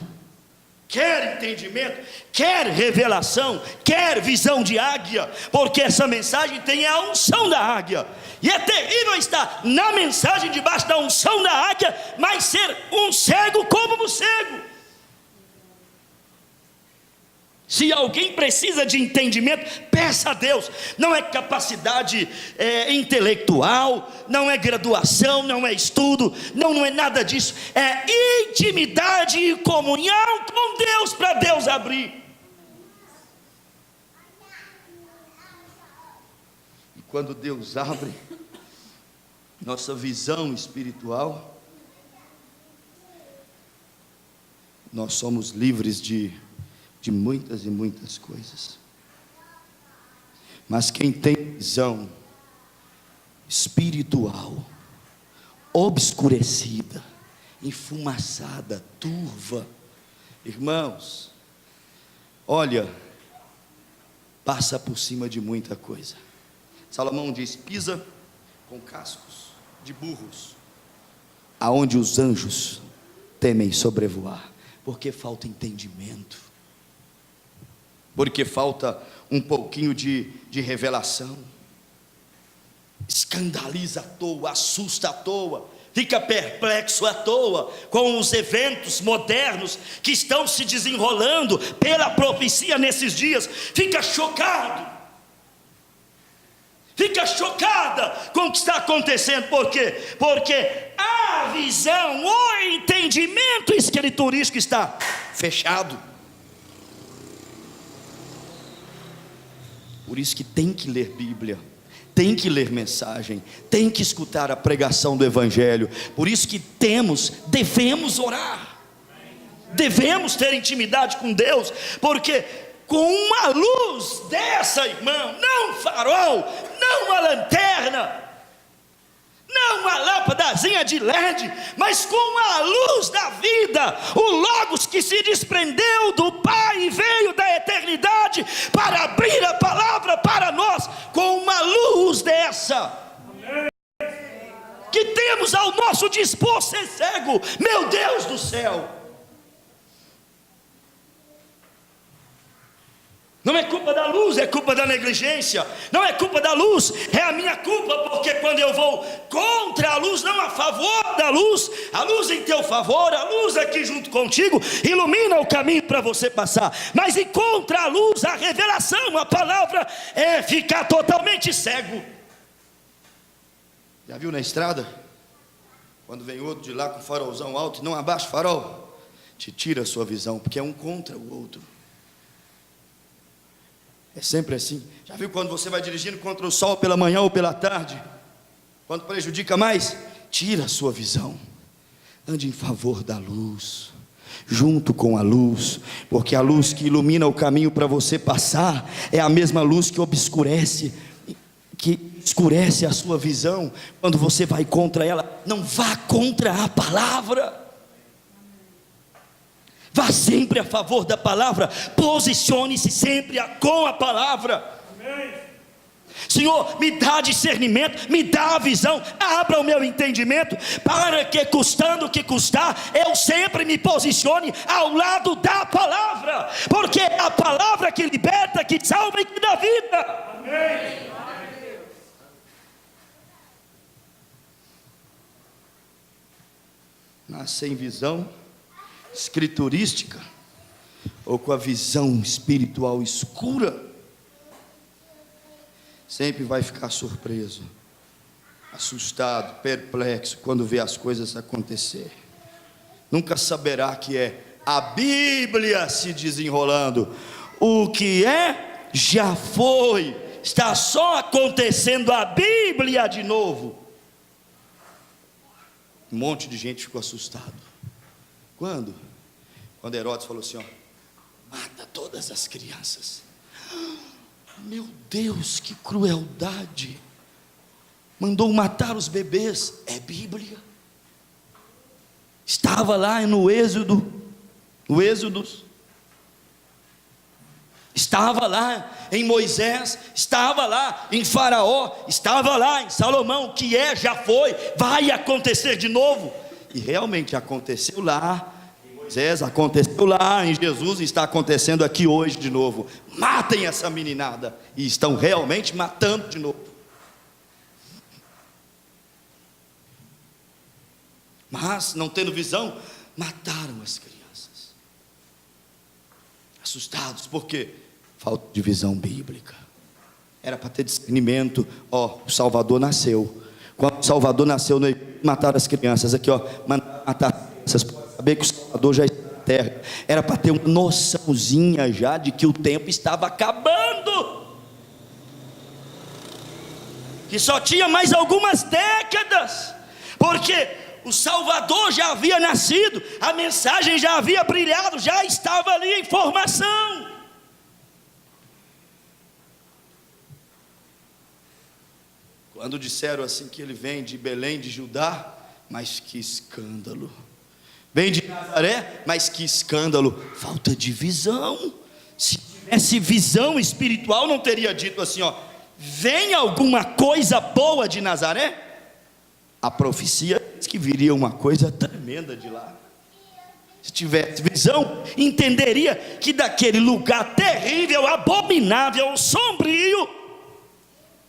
Quer entendimento, quer revelação, quer visão de águia, porque essa mensagem tem a unção da águia, e é terrível estar na mensagem debaixo da unção da águia, mas ser um cego como um cego. Se alguém precisa de entendimento, peça a Deus. Não é capacidade intelectual, não é graduação, não é estudo, não é nada disso. É intimidade e comunhão com Deus, para Deus abrir. E quando Deus abre nossa visão espiritual, nós somos livres de muitas e muitas coisas. Mas quem tem visão espiritual obscurecida, enfumaçada, turva, irmãos, olha, passa por cima de muita coisa. Salomão diz, pisa com cascos de burros, aonde os anjos temem sobrevoar, porque falta entendimento, porque falta um pouquinho de revelação. Escandaliza à toa, assusta à toa, fica perplexo à toa com os eventos modernos que estão se desenrolando pela profecia nesses dias. Fica chocado, fica chocada com o que está acontecendo. Por quê? Porque a visão, o entendimento escriturístico está fechado. Por isso que tem que ler Bíblia, tem que ler mensagem, tem que escutar a pregação do Evangelho. Por isso que devemos orar, devemos ter intimidade com Deus, porque com uma luz dessa, irmão, não um farol, não uma lanterna, não uma lâmpadazinha de LED, mas com a luz da vida, o Logos que se desprendeu do Pai e veio da eternidade para abrir a palavra para nós, com uma luz dessa, que temos ao nosso dispor ser cego, meu Deus do céu. Não é culpa da luz, é culpa da negligência. Não é culpa da luz, é a minha culpa, porque quando eu vou contra a luz, não a favor da luz, a luz em teu favor, a luz aqui junto contigo, ilumina o caminho para você passar. Mas em contra a luz, a revelação, a palavra, é ficar totalmente cego. Já viu na estrada? Quando vem outro de lá com farolzão alto e não abaixa o farol, te tira a sua visão, porque é um contra o outro. É sempre assim. Já viu quando você vai dirigindo contra o sol pela manhã ou pela tarde? Quando prejudica mais, tira a sua visão. Ande em favor da luz. junto com a luz, porque a luz que ilumina o caminho para você passar é a mesma luz que escurece a sua visão quando você vai contra ela. Não vá contra a palavra, vá sempre a favor da palavra, posicione-se sempre com a palavra. Senhor, me dá discernimento, me dá a visão, abra o meu entendimento, para que custando o que custar, eu sempre me posicione ao lado da palavra, porque é a palavra que liberta, que salva e que dá vida. Amém. Mas sem visão escriturística, ou com a visão espiritual escura, sempre vai ficar surpreso, assustado, perplexo, quando vê as coisas acontecer. Nunca saberá que é a Bíblia se desenrolando. O que é, já foi, está só acontecendo a Bíblia de novo. Um monte de gente ficou assustado. Quando Herodes falou assim, mata todas as crianças. Meu Deus, que crueldade! Mandou matar os bebês. É Bíblia. Estava lá no Êxodo, estava lá em Moisés, estava lá em Faraó, estava lá em Salomão. O que é, já foi, vai acontecer de novo. E realmente aconteceu lá em Moisés, aconteceu lá em Jesus, e está acontecendo aqui hoje de novo. Matem essa meninada. E estão realmente matando de novo. Mas, não tendo visão, mataram as crianças. Assustados, por quê? Falta de visão bíblica. Era para ter discernimento. O Salvador nasceu. Quando o Salvador nasceu, mataram as crianças. Aqui, matar as crianças, para saber que o Salvador já está na terra. Era para ter uma noçãozinha já de que o tempo estava acabando, que só tinha mais algumas décadas, porque o Salvador já havia nascido, a mensagem já havia brilhado, já estava ali em formação. Quando disseram assim que ele vem de Belém de Judá, mas que escândalo. Vem de Nazaré, mas que escândalo. Falta de visão. Se tivesse visão espiritual, não teria dito assim, vem alguma coisa boa de Nazaré? A profecia diz que viria uma coisa tremenda de lá. Se tivesse visão, entenderia que daquele lugar terrível, abominável, sombrio,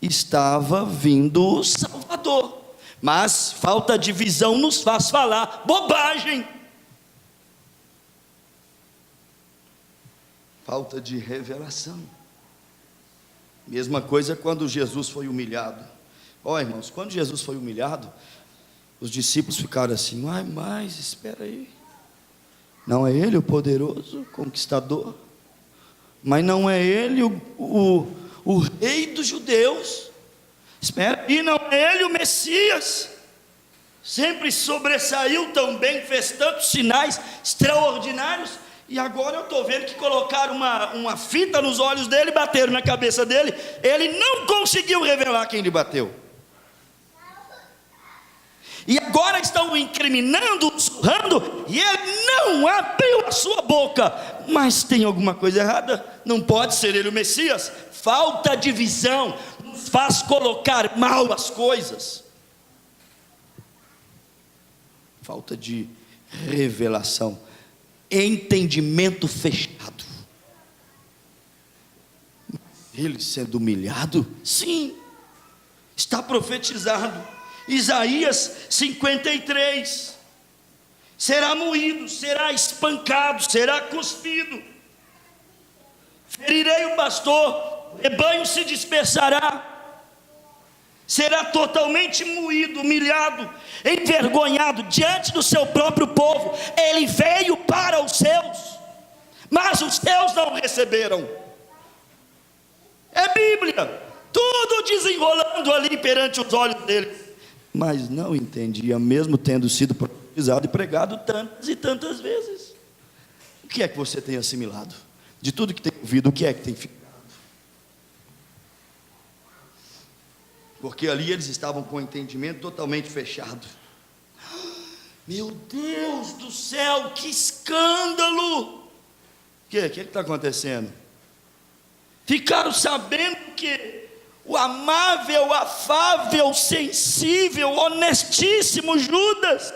estava vindo o Salvador. Mas falta de visão nos faz falar bobagem. Falta de revelação. Mesma coisa quando Jesus foi humilhado. Irmãos, quando Jesus foi humilhado, os discípulos ficaram assim, mas espera aí, não é ele o poderoso conquistador? Mas não é ele o rei dos judeus? Espera aí, não é ele o Messias? Sempre sobressaiu tão bem, fez tantos sinais extraordinários, e agora eu estou vendo que colocaram uma fita nos olhos dele, bateram na cabeça dele, ele não conseguiu revelar quem lhe bateu. E agora estão o incriminando, surrando, e ele não abriu a sua boca. Mas tem alguma coisa errada? Não pode ser ele o Messias. Falta de visão nos faz colocar mal as coisas. Falta de revelação, entendimento fechado. Ele sendo humilhado, sim, está profetizado. Isaías 53, será moído, será espancado, será cuspido, ferirei o pastor, o rebanho se dispersará, será totalmente moído, humilhado, envergonhado diante do seu próprio povo. Ele veio para os seus, mas os seus não receberam. É Bíblia, tudo desenrolando ali perante os olhos deles, mas não entendia, mesmo tendo sido profetizado e pregado tantas e tantas vezes. que é que você tem assimilado? De tudo que tem ouvido, o que é que tem ficado? Porque ali eles estavam com o entendimento totalmente fechado. Meu Deus do céu, que escândalo! O que está acontecendo? Ficaram sabendo que o amável, afável, sensível, honestíssimo Judas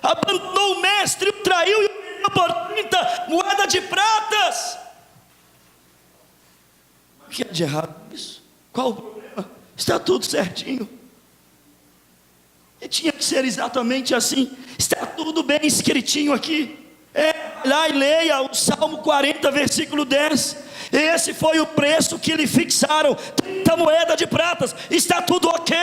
abandonou o mestre, o traiu e o vendeu por 30 moedas de pratas. O que é de errado isso? Qual o problema? Está tudo certinho. E tinha que ser exatamente assim. Está tudo bem escritinho aqui. Lá e leia o Salmo 40, versículo 10. Esse foi o preço que lhe fixaram, 30 moedas de pratas. Está tudo ok.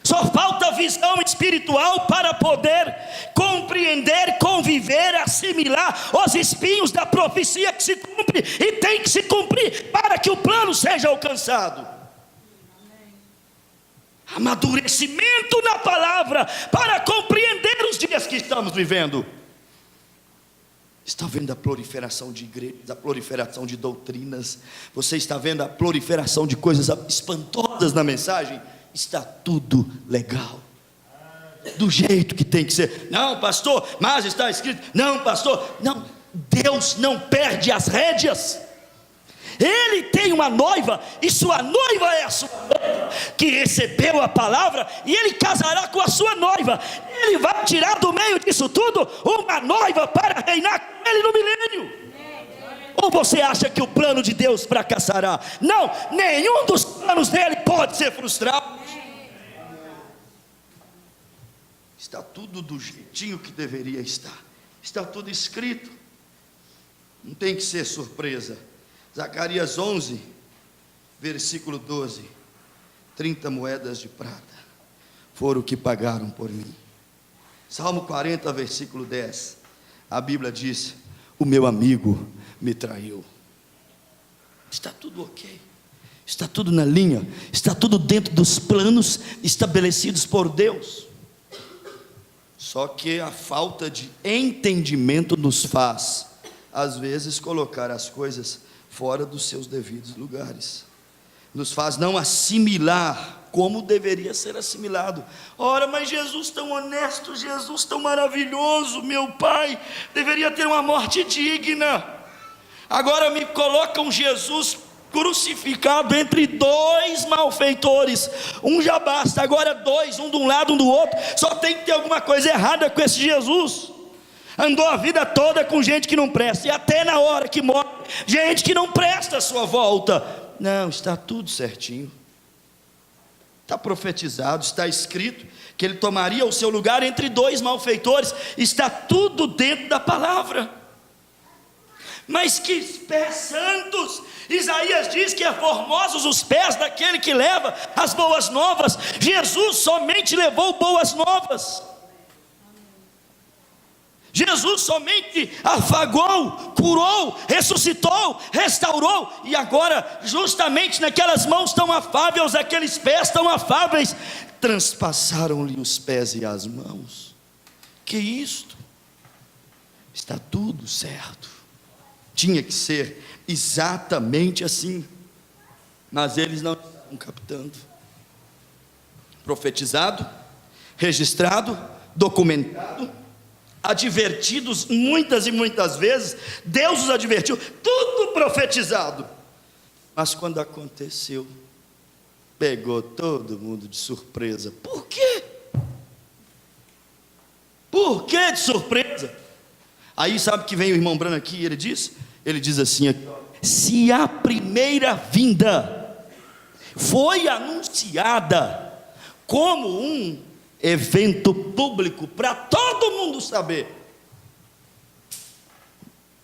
Só falta visão espiritual para poder compreender, conviver, assimilar os espinhos da profecia que se cumpre e tem que se cumprir para que o plano seja alcançado. Amadurecimento na palavra para compreender os dias que estamos vivendo. Está vendo a proliferação de igrejas, a proliferação de doutrinas? Você está vendo a proliferação de coisas espantosas na mensagem? Está tudo legal, do jeito que tem que ser. Não, pastor, mas está escrito. Não, pastor, não. Deus não perde as rédeas. Ele tem uma noiva, e sua noiva é a sua noiva, que recebeu a palavra, e ele casará com a sua noiva. Ele vai tirar do meio disso tudo uma noiva para reinar com ele no milênio. Ou você acha que o plano de Deus fracassará? Não, nenhum dos planos dele pode ser frustrado. Está tudo do jeitinho que deveria estar. Está tudo escrito. Não tem que ser surpresa. Zacarias 11, versículo 12. 30 moedas de prata foram o que pagaram por mim. Salmo 40, versículo 10. A Bíblia diz: o meu amigo me traiu. Está tudo ok. Está tudo na linha. Está tudo dentro dos planos estabelecidos por Deus. Só que a falta de entendimento nos faz, às vezes, colocar as coisas fora dos seus devidos lugares. Nos faz não assimilar como deveria ser assimilado. Ora, mas Jesus tão honesto, Jesus tão maravilhoso, meu Pai, deveria ter uma morte digna. Agora me colocam Jesus crucificado entre dois malfeitores. Um já basta, agora dois, um de um lado, um do outro. Só tem que ter alguma coisa errada com esse Jesus. Andou a vida toda com gente que não presta, e até na hora que morre, gente que não presta a sua volta. Não, está tudo certinho. Está profetizado, está escrito que ele tomaria o seu lugar entre dois malfeitores. Está tudo dentro da palavra. Mas que pés santos! Isaías diz que é formosos os pés daquele que leva as boas novas. Jesus somente levou boas novas. Jesus somente afagou, curou, ressuscitou, restaurou. E agora, justamente naquelas mãos tão afáveis, aqueles pés tão afáveis, transpassaram-lhe os pés e as mãos. Que isto? Está tudo certo. Tinha que ser exatamente assim. Mas eles não estavam captando. Profetizado, registrado, documentado, advertidos muitas e muitas vezes. Deus os advertiu, tudo profetizado. Mas quando aconteceu, pegou todo mundo de surpresa. Por quê? Por que de surpresa? Aí sabe que vem o irmão Branham aqui e ele diz assim: se a primeira vinda foi anunciada como um evento público para todo mundo saber,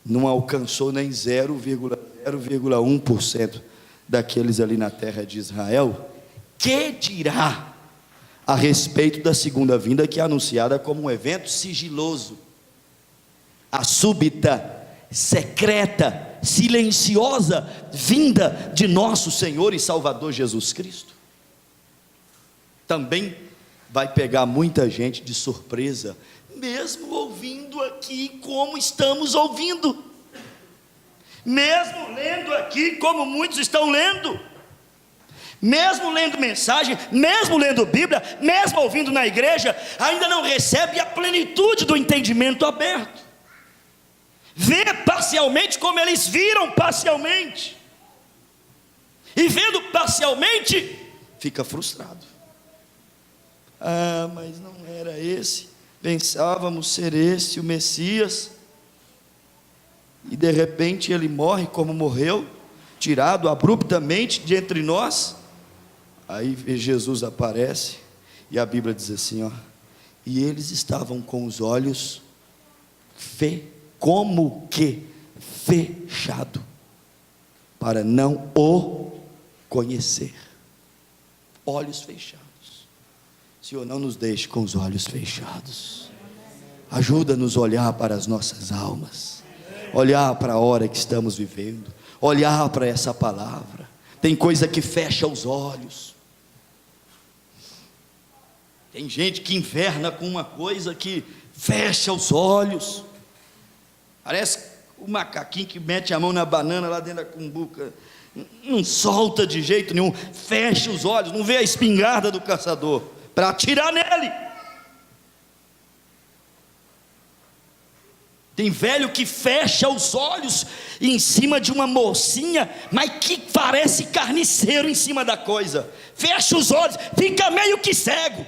não alcançou nem 0,1% daqueles ali na terra de Israel, que dirá a respeito da segunda vinda, que é anunciada como um evento sigiloso, a súbita, secreta, silenciosa vinda de nosso Senhor e Salvador Jesus Cristo? Também vai pegar muita gente de surpresa. mesmo ouvindo aqui como estamos ouvindo, mesmo lendo aqui como muitos estão lendo, mesmo lendo mensagem, mesmo lendo Bíblia, mesmo ouvindo na igreja, ainda não recebe a plenitude do entendimento aberto, vê parcialmente como eles viram parcialmente, e vendo parcialmente, fica frustrado. Mas não era esse, pensávamos ser esse o Messias, e de repente ele morre como morreu, tirado abruptamente de entre nós. Aí Jesus aparece, e a Bíblia diz assim, ó, e eles estavam com os olhos como que fechado, para não o conhecer. Olhos fechados. Senhor, não nos deixe com os olhos fechados, ajuda-nos a olhar para as nossas almas, olhar para a hora que estamos vivendo, olhar para essa palavra. Tem coisa que fecha os olhos, tem gente que inverna com uma coisa que fecha os olhos, parece o macaquinho que mete a mão na banana lá dentro da cumbuca, não solta de jeito nenhum, fecha os olhos, não vê a espingarda do caçador para atirar nele. Tem velho que fecha os olhos em cima de uma mocinha, mas que parece carniceiro em cima da coisa, fecha os olhos, fica meio que cego,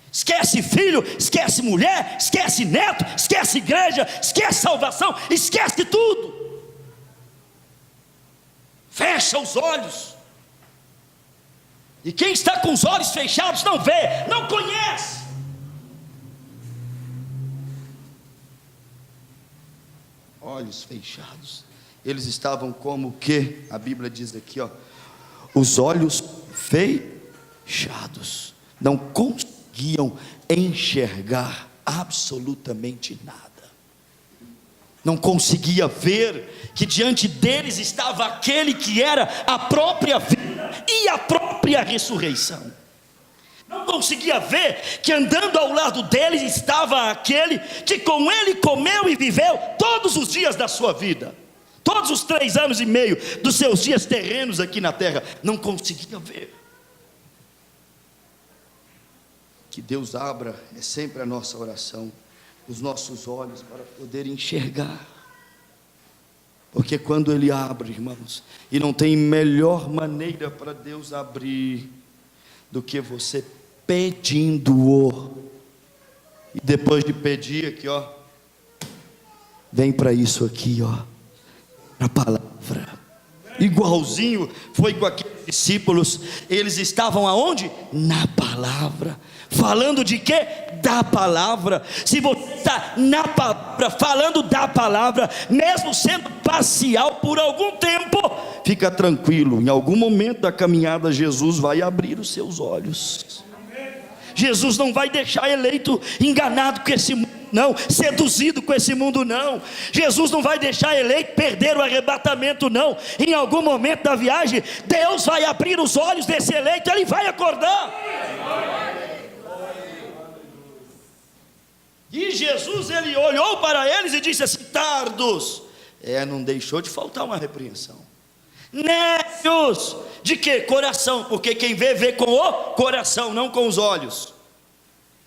esquece filho, esquece mulher, esquece neto, esquece igreja, esquece salvação, esquece tudo, fecha os olhos. E quem está com os olhos fechados não vê, não conhece. Olhos fechados, eles estavam como que, a Bíblia diz aqui, ó, os olhos fechados, não conseguiam enxergar absolutamente nada, não conseguia ver que diante deles estava aquele que era a própria vida e a própria ressurreição, não conseguia ver que andando ao lado deles estava aquele que com ele comeu e viveu todos os dias da sua vida, todos os 3 anos e meio dos seus dias terrenos aqui na terra, não conseguia ver. Que Deus abra, é sempre a nossa oração, os nossos olhos para poder enxergar, porque quando Ele abre, irmãos, e não tem melhor maneira para Deus abrir do que você pedindo-o, e depois de pedir aqui, ó, vem para isso aqui, ó, a palavra, igualzinho foi com aqueles discípulos, eles estavam aonde? Na palavra, falando de quê? Da palavra. Se você está na palavra, falando da palavra, mesmo sendo parcial por algum tempo, fica tranquilo, em algum momento da caminhada Jesus vai abrir os seus olhos. Jesus não vai deixar eleito enganado com esse mundo, não, seduzido com esse mundo, não. Jesus não vai deixar eleito perder o arrebatamento, não. Em algum momento da viagem, Deus vai abrir os olhos desse eleito, ele vai acordar. E Jesus, ele olhou para eles e disse assim: tardos. Não deixou de faltar uma repreensão. Nécios, de que? Coração, porque quem vê, vê com o coração, não com os olhos.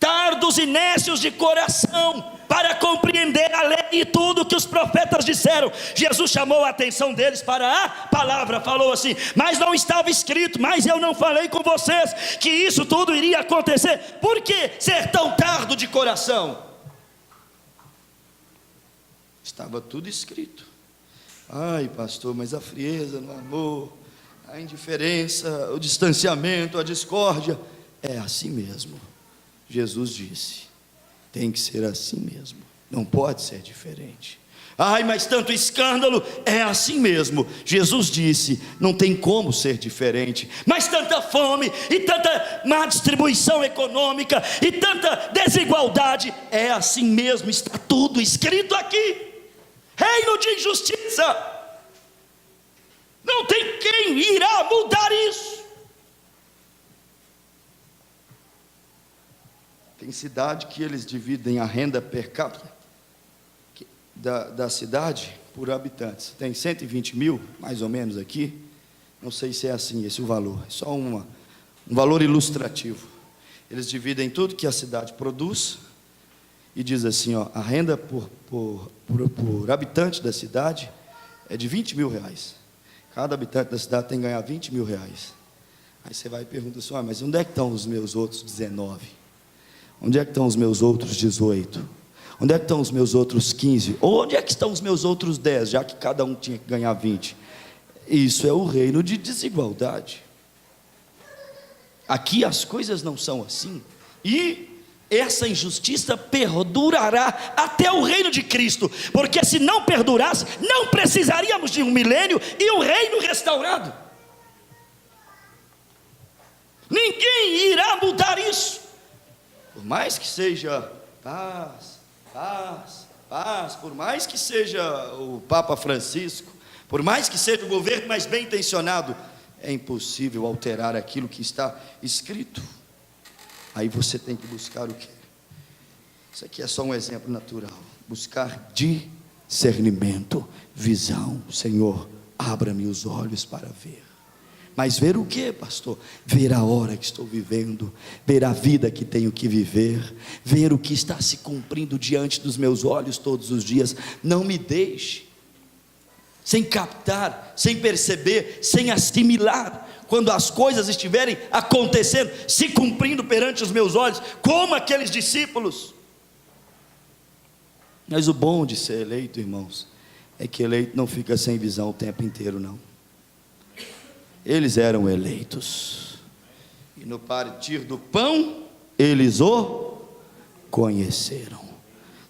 Tardos e nécios de coração, para compreender a lei e tudo que os profetas disseram. Jesus chamou a atenção deles para a palavra, falou assim: mas não estava escrito, mas eu não falei com vocês que isso tudo iria acontecer. Por que ser tão tardo de coração? Estava tudo escrito. Ai, pastor, mas a frieza no amor, a indiferença, o distanciamento, a discórdia, é assim mesmo. Jesus disse, tem que ser assim mesmo, não pode ser diferente. Ai, mas tanto escândalo, é assim mesmo. Jesus disse, não tem como ser diferente. Mas tanta fome, e tanta má distribuição econômica, e tanta desigualdade, é assim mesmo, está tudo escrito aqui. Reino de injustiça, não tem quem irá mudar isso. Tem cidade que eles dividem a renda per capita da cidade por habitantes. Tem 120 mil, mais ou menos aqui. Não sei se é assim, esse é o valor. É só um valor ilustrativo. Eles dividem tudo que a cidade produz e diz assim, ó, a renda por habitante da cidade é de 20 mil reais. Cada habitante da cidade tem que ganhar 20 mil reais. Aí você vai e pergunta assim, mas onde é que estão os meus outros 19? Onde é que estão os meus outros 18? Onde é que estão os meus outros 15? Ou onde é que estão os meus outros 10, já que cada um tinha que ganhar 20? Isso é o reino de desigualdade. Aqui as coisas não são assim. E essa injustiça perdurará até o reino de Cristo, porque se não perdurasse, não precisaríamos de um milênio e um reino restaurado. Ninguém irá mudar isso. Por mais que seja paz, por mais que seja o Papa Francisco, por mais que seja o governo mais bem intencionado, é impossível alterar aquilo que está escrito. Aí você tem que buscar o quê? Isso aqui é só um exemplo natural. Buscar discernimento, visão. Senhor, abra-me os olhos para ver. Mas ver o que, pastor? Ver a hora que estou vivendo, ver a vida que tenho que viver, ver o que está se cumprindo diante dos meus olhos todos os dias. Não me deixe sem captar, sem perceber, sem assimilar, quando as coisas estiverem acontecendo, se cumprindo perante os meus olhos, como aqueles discípulos. Mas o bom de ser eleito, irmãos, é que eleito não fica sem visão o tempo inteiro, não. Eles eram eleitos, e no partir do pão, eles o conheceram.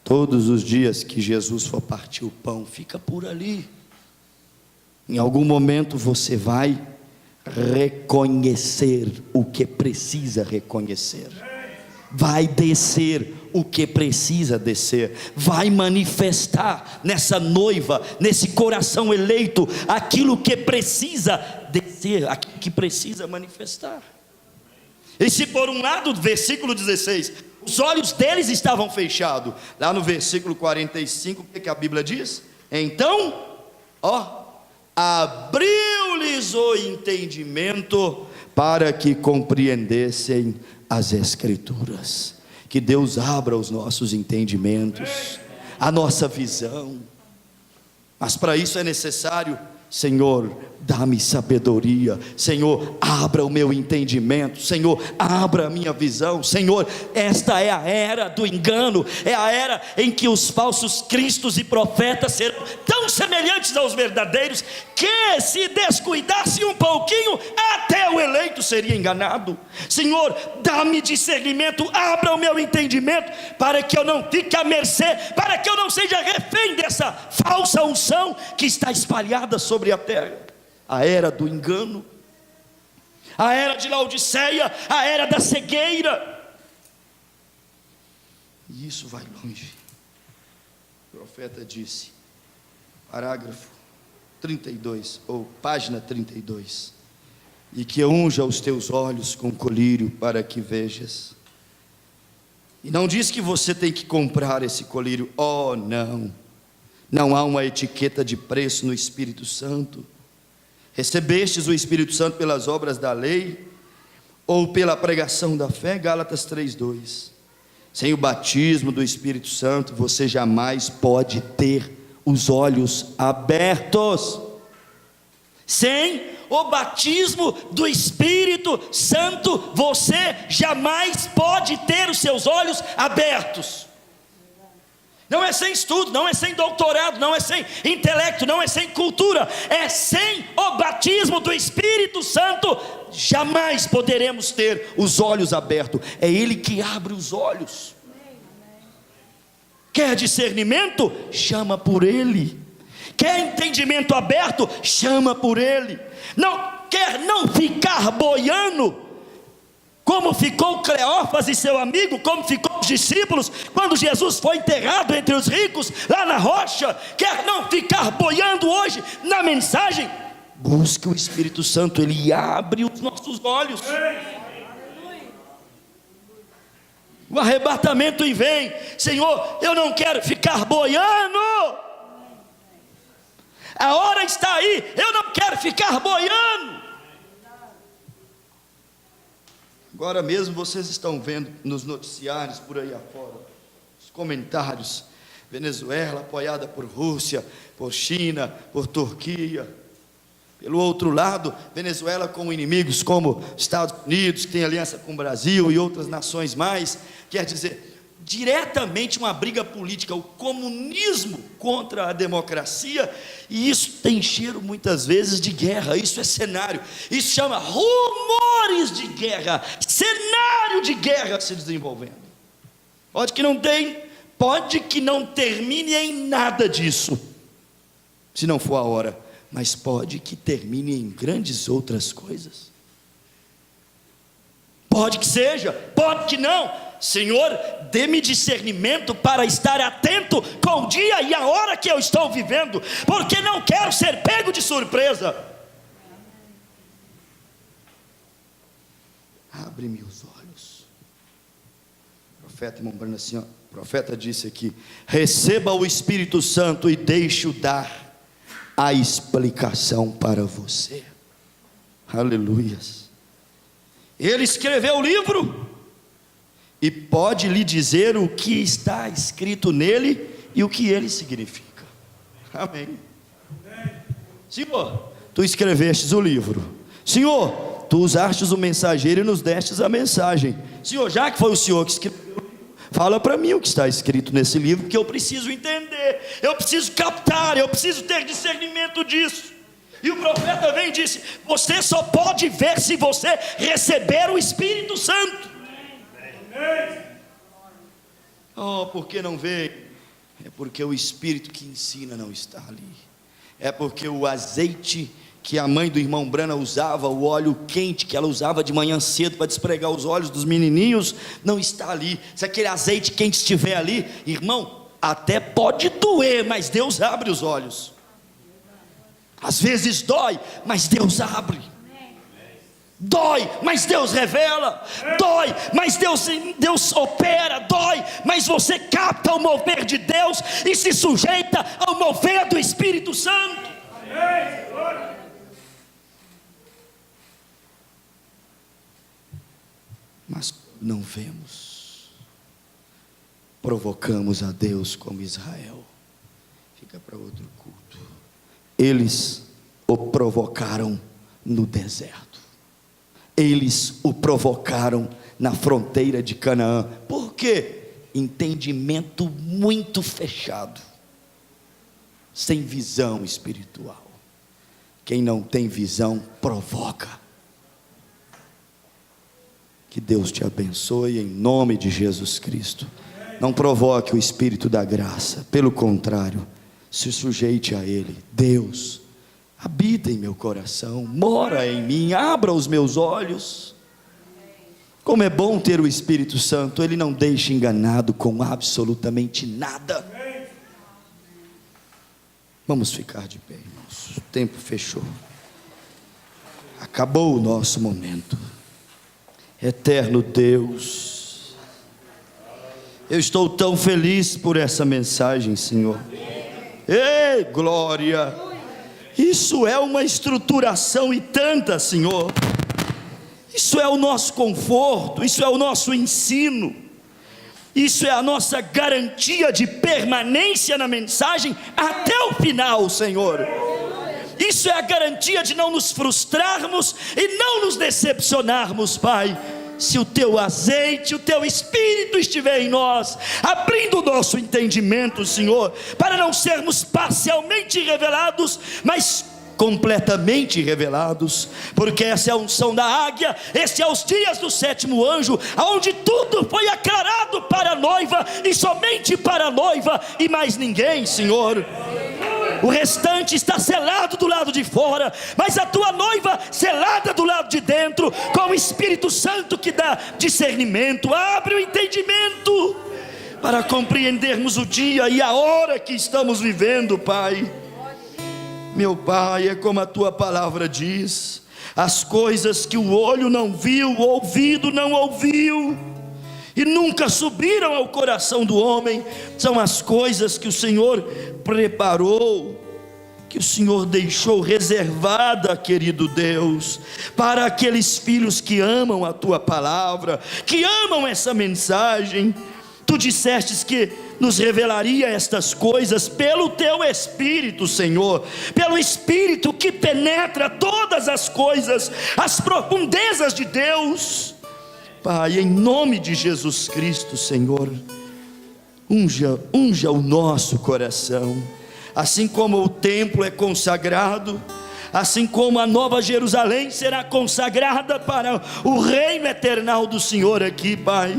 Todos os dias que Jesus for partir o pão, fica por ali. Em algum momento você vai reconhecer o que precisa reconhecer, vai descer o que precisa descer, vai manifestar nessa noiva, nesse coração eleito, aquilo que precisa descer, aquilo que precisa manifestar. E se por um lado, versículo 16, os olhos deles estavam fechados, lá no versículo 45, o que a Bíblia diz? Então, abriu-lhes o entendimento para que compreendessem as Escrituras. Que Deus abra os nossos entendimentos, a nossa visão. Mas para isso é necessário, Senhor, dá-me sabedoria. Senhor, abra o meu entendimento. Senhor, abra a minha visão. Senhor, esta é a era do engano, é a era em que os falsos cristos e profetas serão tão semelhantes aos verdadeiros, que se descuidasse um pouquinho, até o eleito seria enganado. Senhor, dá-me discernimento, abra o meu entendimento, para que eu não fique à mercê, para que eu não seja refém dessa falsa unção que está espalhada sobre a terra. A era do engano, a era de Laodiceia, a era da cegueira. E isso vai longe. O profeta disse, parágrafo 32, ou página 32, e que unja os teus olhos com colírio para que vejas. E não diz que você tem que comprar esse colírio. Não há uma etiqueta de preço no Espírito Santo. Recebestes o Espírito Santo pelas obras da lei, ou pela pregação da fé? Gálatas 3:2. Sem o batismo do Espírito Santo, você jamais pode ter os olhos abertos. Sem o batismo do Espírito Santo, você jamais pode ter os seus olhos abertos. Não é sem estudo, não é sem doutorado, não é sem intelecto, não é sem cultura, é sem o batismo do Espírito Santo, jamais poderemos ter os olhos abertos. É Ele que abre os olhos. Quer discernimento? Chama por Ele. Quer entendimento aberto? Chama por Ele. Quer não ficar boiando, como ficou Cleófas e seu amigo, como ficou os discípulos, quando Jesus foi enterrado entre os ricos, lá na rocha? Quer não ficar boiando hoje na mensagem? Busque o Espírito Santo, Ele abre os nossos olhos. O arrebatamento vem. Senhor, eu não quero ficar boiando. A hora está aí, eu não quero ficar boiando. Agora mesmo vocês estão vendo nos noticiários por aí afora, os comentários: Venezuela apoiada por Rússia, por China, por Turquia. Pelo outro lado, Venezuela com inimigos como Estados Unidos, que tem aliança com o Brasil e outras nações mais. Quer dizer, diretamente uma briga política, o comunismo contra a democracia, e isso tem cheiro muitas vezes de guerra. Isso é cenário, isso chama rumores de guerra, cenário de guerra se desenvolvendo. Pode que não termine em nada disso, se não for a hora, mas pode que termine em grandes outras coisas. Pode que seja, pode que não. Senhor, dê-me discernimento para estar atento com o dia e a hora que eu estou vivendo, porque não quero ser pego de surpresa. Abre-me os olhos. O profeta irmão Brando, assim, ó, o profeta disse aqui: receba o Espírito Santo e deixe-o dar a explicação para você. Aleluias. Ele escreveu o livro e pode lhe dizer o que está escrito nele e o que ele significa. Amém. Senhor, tu escrevestes o livro. Senhor, tu usastes o mensageiro e nos destes a mensagem. Senhor, já que foi o Senhor que escreveu, fala para mim o que está escrito nesse livro, que eu preciso entender, eu preciso captar, eu preciso ter discernimento disso. E o profeta vem e disse: você só pode ver se você receber o Espírito Santo. Oh, por que não vê? É porque o Espírito que ensina não está ali. É porque o azeite que a mãe do irmão Brana usava, o óleo quente que ela usava de manhã cedo para despregar os olhos dos menininhos, não está ali. Se aquele azeite quente estiver ali, irmão, até pode doer, mas Deus abre os olhos. Às vezes dói, mas Deus abre. Dói, mas Deus revela. Dói, mas Deus opera. Dói, mas você capta o mover de Deus e se sujeita ao mover do Espírito Santo. Mas não vemos, provocamos a Deus como Israel. Fica para outro culto. Eles o provocaram no deserto, eles o provocaram na fronteira de Canaã. Por quê? Entendimento muito fechado, sem visão espiritual. Quem não tem visão provoca. Que Deus te abençoe em nome de Jesus Cristo. Não provoque o Espírito da graça, pelo contrário, se sujeite a Ele. Deus, habita em meu coração, mora em mim, abra os meus olhos. Como é bom ter o Espírito Santo, Ele não deixa enganado com absolutamente nada. Vamos ficar de pé, irmãos, o tempo fechou, acabou o nosso momento. Eterno Deus, eu estou tão feliz por essa mensagem, Senhor. Ei, glória! Isso é uma estruturação e tanta, Senhor. Isso é o nosso conforto, isso é o nosso ensino, isso é a nossa garantia de permanência na mensagem até o final, Senhor. Isso é a garantia de não nos frustrarmos e não nos decepcionarmos, Pai. Se o Teu azeite, o Teu Espírito estiver em nós, abrindo o nosso entendimento, Senhor, para não sermos parcialmente revelados, mas completamente revelados, porque essa é a unção da águia, esse é os dias do sétimo anjo, onde tudo foi aclarado para a noiva, e somente para a noiva, e mais ninguém, Senhor. O restante está selado do lado de fora, mas a tua noiva selada do lado de dentro, com o Espírito Santo que dá discernimento. Abre o entendimento para compreendermos o dia e a hora que estamos vivendo, Pai. Meu Pai, é como a tua palavra diz: as coisas que o olho não viu, o ouvido não ouviu, e nunca subiram ao coração do homem, são as coisas que o Senhor preparou, que o Senhor deixou reservada, querido Deus, para aqueles filhos que amam a tua palavra, que amam essa mensagem. Tu dissestes que nos revelaria estas coisas pelo teu Espírito, Senhor, pelo Espírito que penetra todas as coisas, as profundezas de Deus. Pai, em nome de Jesus Cristo, Senhor, unja o nosso coração, assim como o templo é consagrado, assim como a Nova Jerusalém será consagrada para o reino eternal do Senhor aqui, Pai.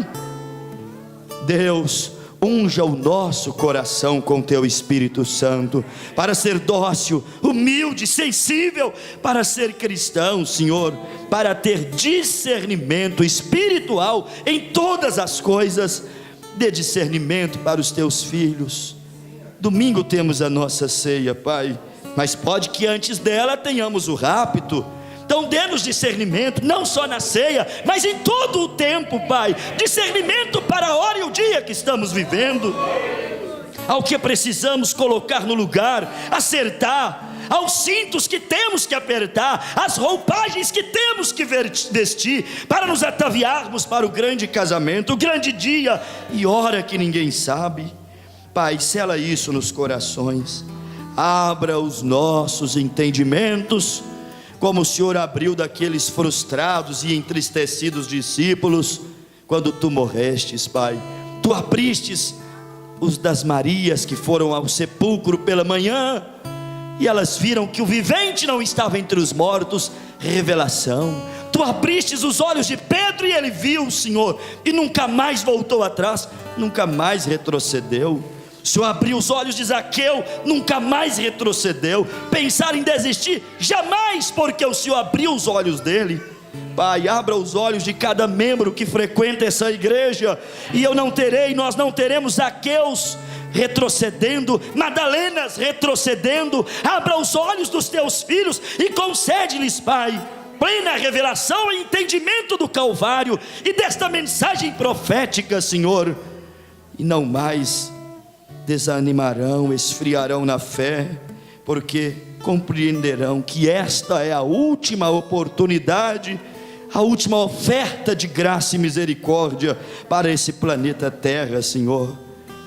Deus, unja o nosso coração com teu Espírito Santo, para ser dócil, humilde, sensível, para ser cristão, Senhor, para ter discernimento espiritual em todas as coisas. Dê discernimento para os teus filhos. Domingo temos a nossa ceia, Pai, mas pode que antes dela tenhamos o rapto. Então dê-nos discernimento, não só na ceia, mas em todo o tempo, Pai. Discernimento para a hora e o dia que estamos vivendo, ao que precisamos colocar no lugar, acertar, aos cintos que temos que apertar, às roupagens que temos que vestir, para nos ataviarmos para o grande casamento, o grande dia e hora que ninguém sabe. Pai, sela isso nos corações, abra os nossos entendimentos, como o Senhor abriu daqueles frustrados e entristecidos discípulos, quando tu morrestes, Pai. Tu abristes os das Marias que foram ao sepulcro pela manhã, e elas viram que o vivente não estava entre os mortos. Revelação. Tu abristes os olhos de Pedro e ele viu, Senhor, e nunca mais voltou atrás, nunca mais retrocedeu. O Senhor abriu os olhos de Zaqueu, nunca mais retrocedeu. Pensar em desistir, jamais, porque o Senhor abriu os olhos dele. Pai, abra os olhos de cada membro que frequenta essa igreja, e nós não teremos Zaqueus retrocedendo, Madalenas retrocedendo. Abra os olhos dos teus filhos e concede-lhes, Pai, plena revelação e entendimento do Calvário e desta mensagem profética, Senhor, e não mais desanimarão, esfriarão na fé, porque compreenderão que esta é a última oportunidade, a última oferta de graça e misericórdia para esse planeta Terra, Senhor.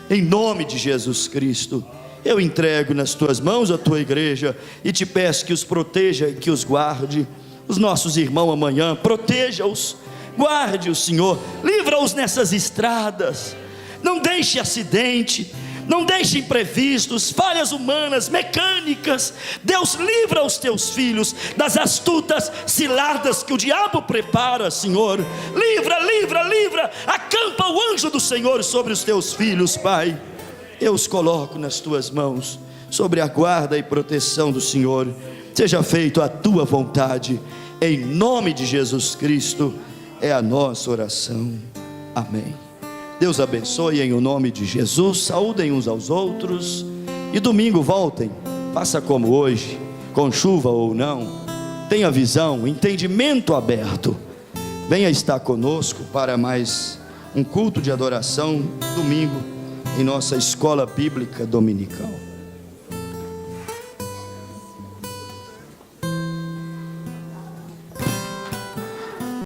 Em nome de Jesus Cristo, eu entrego nas tuas mãos a tua igreja e te peço que os proteja e que os guarde. Os nossos irmãos amanhã, proteja-os, guarde-os, Senhor, livra-os nessas estradas, não deixe acidente, não deixe imprevistos, falhas humanas, mecânicas. Deus, livra os teus filhos das astutas ciladas que o diabo prepara, Senhor. Livra, acampa o anjo do Senhor sobre os teus filhos, Pai. Eu os coloco nas tuas mãos, sobre a guarda e proteção do Senhor. Seja feito a tua vontade, em nome de Jesus Cristo, é a nossa oração. Amém. Deus abençoe em o nome de Jesus. Saúdem uns aos outros, e domingo voltem, faça como hoje, com chuva ou não, tenha visão, entendimento aberto. Venha estar conosco para mais um culto de adoração, domingo, em nossa escola bíblica dominical.